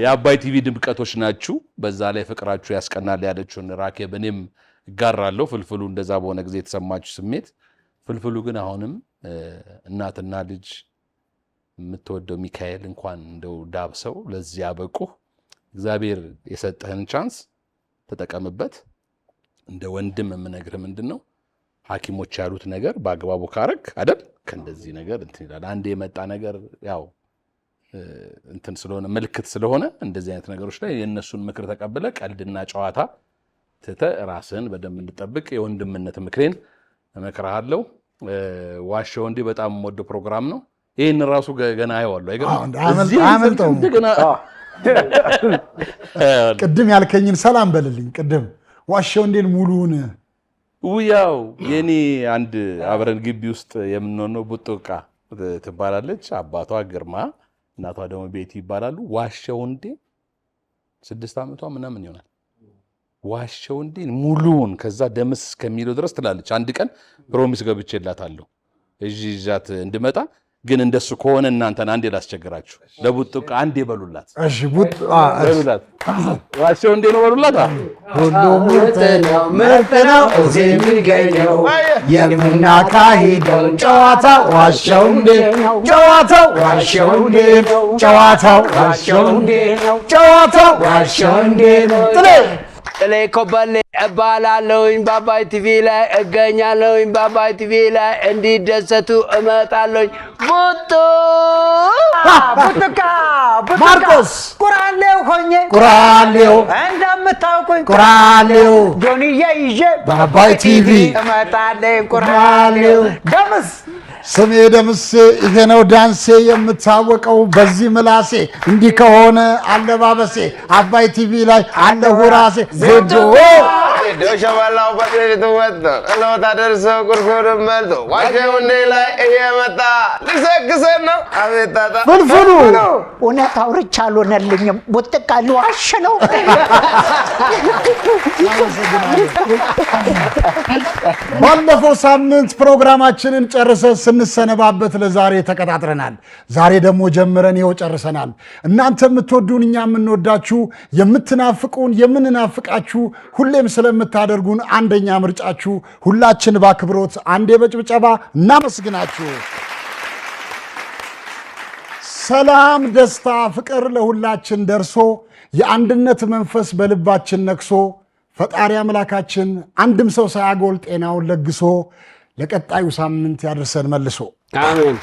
የአባይ ቲቪ ድምቀቶች ናችሁ። በዛ ላይ ፍቅራችሁ ያስቀናል ያለችውን ራኬብ እኔም እጋራለሁ። ፍልፍሉ እንደዛ በሆነ ጊዜ የተሰማችሁ ስሜት። ፍልፍሉ ግን አሁንም እናትና ልጅ የምትወደው ሚካኤል እንኳን እንደው ዳብሰው ለዚህ ያበቁ። እግዚአብሔር የሰጠህን ቻንስ ተጠቀምበት። እንደ ወንድም የምነግርህ ምንድነው ሐኪሞች ያሉት ነገር በአግባቡ ካረክ አይደል ከእንደዚህ ነገር እንትን ይላል። አንድ የመጣ ነገር ያው እንትን ስለሆነ ምልክት ስለሆነ እንደዚህ አይነት ነገሮች ላይ የእነሱን ምክር ተቀብለ ቀልድና ጨዋታ ትተ ራስን በደንብ እንድጠብቅ የወንድምነት ምክሬን እመክርሃለሁ። ዋሻው እንዲህ በጣም ወደ ፕሮግራም ነው። ይሄን ራሱ ገና አይዋለሁ አመልጠው ቅድም ያልከኝን ሰላም በልልኝ። ቅድም ዋሻው እንዴን ሙሉውን ያው የኔ አንድ አብረን ግቢ ውስጥ የምንሆነው ቡጡቃ ትባላለች። አባቷ ግርማ እናቷ ደግሞ ቤቲ ይባላሉ። ዋሻው እንዴ 6 ዓመቷ ምናምን ይሆናል። ዋሻው እንዴ ሙሉውን ከዛ ደምስ እስከሚለው ድረስ ትላለች። አንድ ቀን ፕሮሚስ ገብቼላታለሁ እዚህ ይዛት እንድመጣ ግን እንደሱ ከሆነ እናንተን አንዴ ላስቸግራችሁ። ለቡጥቃ አንዴ በሉላት። እሺ በሉላት። ዋሻው እንዴ ነው በሉላት። ሁሉም ምርጥ ነው እዚህ የሚገኘው የምናካሂደው ጨዋታ ዋሻው እንዴ ነው ጨዋታው ዋሻው እንዴ ነው ጨዋታው ዋሻው እንዴ ነው ጨዋታው ዋሻው እንዴ ነው ጥሌ ኮበሌ እባላለሁኝ በአባይ ቲቪ ላይ እገኛለሁኝ በአባይ ቲቪ ላይ እንዲደሰቱ እመጣለሁኝ ቡጥቃ ማርቆስ ቁራሌው ሆኜ ቁራሌው እንደምታውቁኝ ቁራሌው ጆንዬ ይዤ በአባይ ቲቪ እመጣለሁ ቁራሌው ደምስ ስሜ ደምሴ ይሄ ነው ዳንሴ የምታወቀው በዚህ ምላሴ እንዲህ ከሆነ አለባበሴ አባይ ቲቪ ላይ አለሁ ራሴ ዜዶ ሸበላው በጥሪቱ ወጥቶ ቀለወታ ደርሶ ቁርቁርም መልቶ ዋሻው እንዴ ላይ እየመጣ ሊሰክሰን ነው። አቤት ጣጣ ፍልፍሉ እውነት አውርቻ አልሆነልኝም። ቡጥቃ ልዋሽ ነው። ባለፈው ሳምንት ፕሮግራማችንን ጨርሰን ስንሰነባበት ለዛሬ ተቀጣጥረናል። ዛሬ ደግሞ ጀምረን ይኸው ጨርሰናል። እናንተ የምትወዱን እኛ የምንወዳችሁ፣ የምትናፍቁን የምንናፍቃችሁ፣ ሁሌም ስለምታደርጉን አንደኛ ምርጫችሁ ሁላችን በአክብሮት አንዴ በጭብጨባ እናመስግናችሁ። ሰላም፣ ደስታ፣ ፍቅር ለሁላችን ደርሶ የአንድነት መንፈስ በልባችን ነክሶ ፈጣሪ አምላካችን አንድም ሰው ሳያጎል ጤናውን ለግሶ ለቀጣዩ ሳምንት ያደርሰን መልሶ አሜን።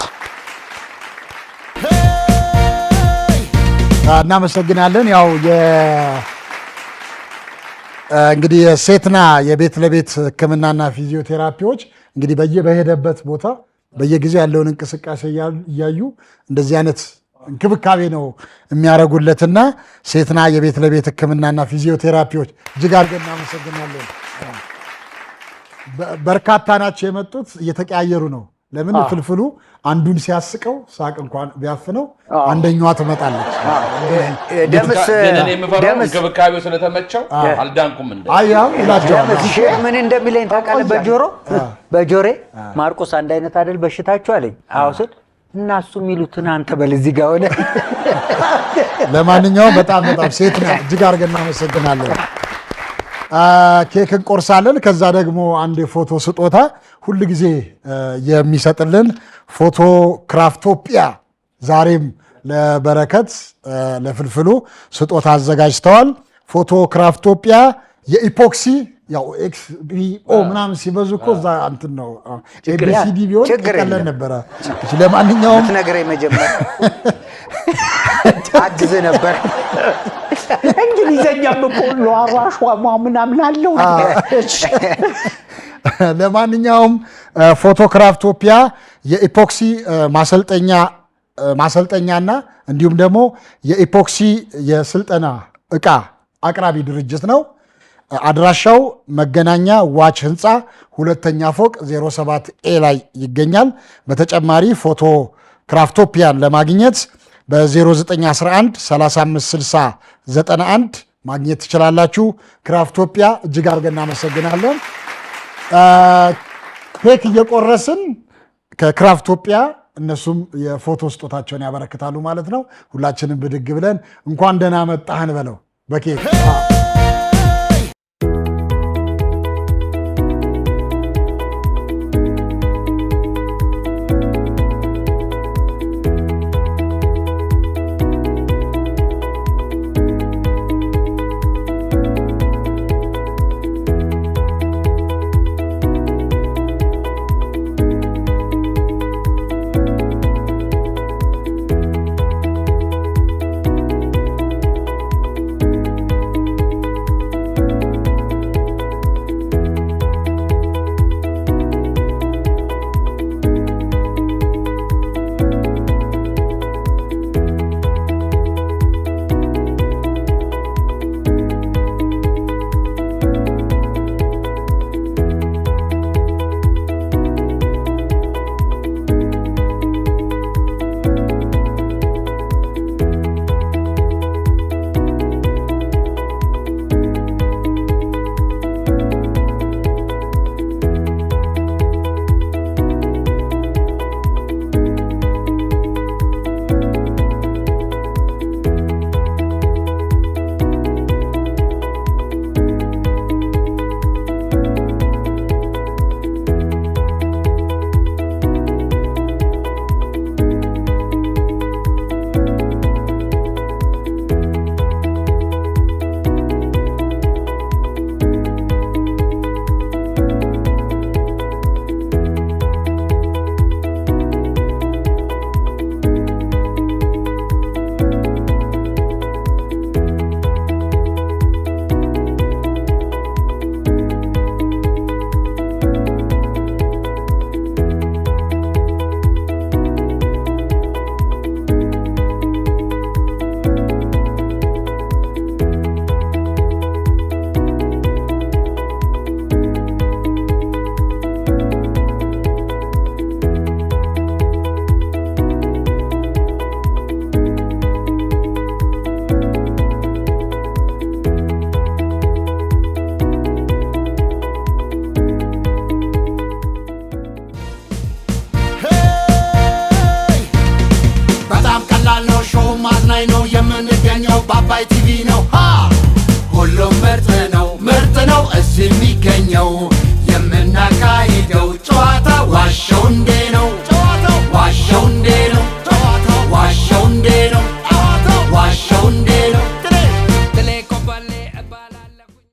እናመሰግናለን። ያው እንግዲህ የሴትና የቤት ለቤት ሕክምናና ፊዚዮቴራፒዎች እንግዲህ በሄደበት ቦታ በየጊዜው ያለውን እንቅስቃሴ እያዩ እንደዚህ አይነት እንክብካቤ ነው የሚያደርጉለትና ሴትና የቤት ለቤት ሕክምናና ፊዚዮቴራፒዎች እጅግ አድርገን እናመሰግናለን። በርካታ ናቸው የመጡት፣ እየተቀያየሩ ነው። ለምን ፍልፍሉ አንዱን ሲያስቀው ሳቅ እንኳን ቢያፍነው አንደኛዋ ትመጣለች። እንክብካቤው ስለተመቸው አልዳንኩም እንደ ምን እንደሚለኝ ታውቃለህ? በጆሬ ማርቆስ አንድ አይነት አይደል በሽታችሁ አለኝ። አዎ ስል እና እሱ የሚሉትን አንተ በል እዚህ ጋር ሆነ። ለማንኛውም በጣም ሴትና እጅግ አድርገን እናመሰግናለን። ኬክ እንቆርሳለን። ከዛ ደግሞ አንድ የፎቶ ስጦታ ሁል ጊዜ የሚሰጥልን ፎቶ ክራፍቶፒያ ዛሬም ለበረከት ለፍልፍሉ ስጦታ አዘጋጅተዋል። ፎቶ ክራፍቶፒያ የኢፖክሲ ያው ኤክስ ቢ ኦ ምናምን ሲበዙ እኮ እዛ እንትን ነው ኤቢሲዲ ቢሆን ቀለል ነበረ። ለማንኛውም ነገሬ መጀመር አግዝ ነበር። እንግሊዘኛም እኮ አራሿማ ምናምን አለው። ለማንኛውም ፎቶክራፍቶፒያ የኢፖክሲ ማሰልጠኛና እንዲሁም ደግሞ የኢፖክሲ የስልጠና ዕቃ አቅራቢ ድርጅት ነው። አድራሻው መገናኛ ዋች ህንፃ ሁለተኛ ፎቅ 07 ኤ ላይ ይገኛል። በተጨማሪ ፎቶ ክራፍቶፒያን ለማግኘት በ0911 356091 ማግኘት ትችላላችሁ። ክራፍቶፒያ እጅግ አድርገን እናመሰግናለን። ኬክ እየቆረስን ከክራፍቶፒያ እነሱም የፎቶ ስጦታቸውን ያበረክታሉ ማለት ነው። ሁላችንም ብድግ ብለን እንኳን ደህና መጣህን በለው በኬክ የሚገኘው በአባይ ቲቪ ነው። ሁሉም ምርጥ ነው እዚህ የሚገኘው የምናካሂደው ጨዋታ ዋሸው እንዴ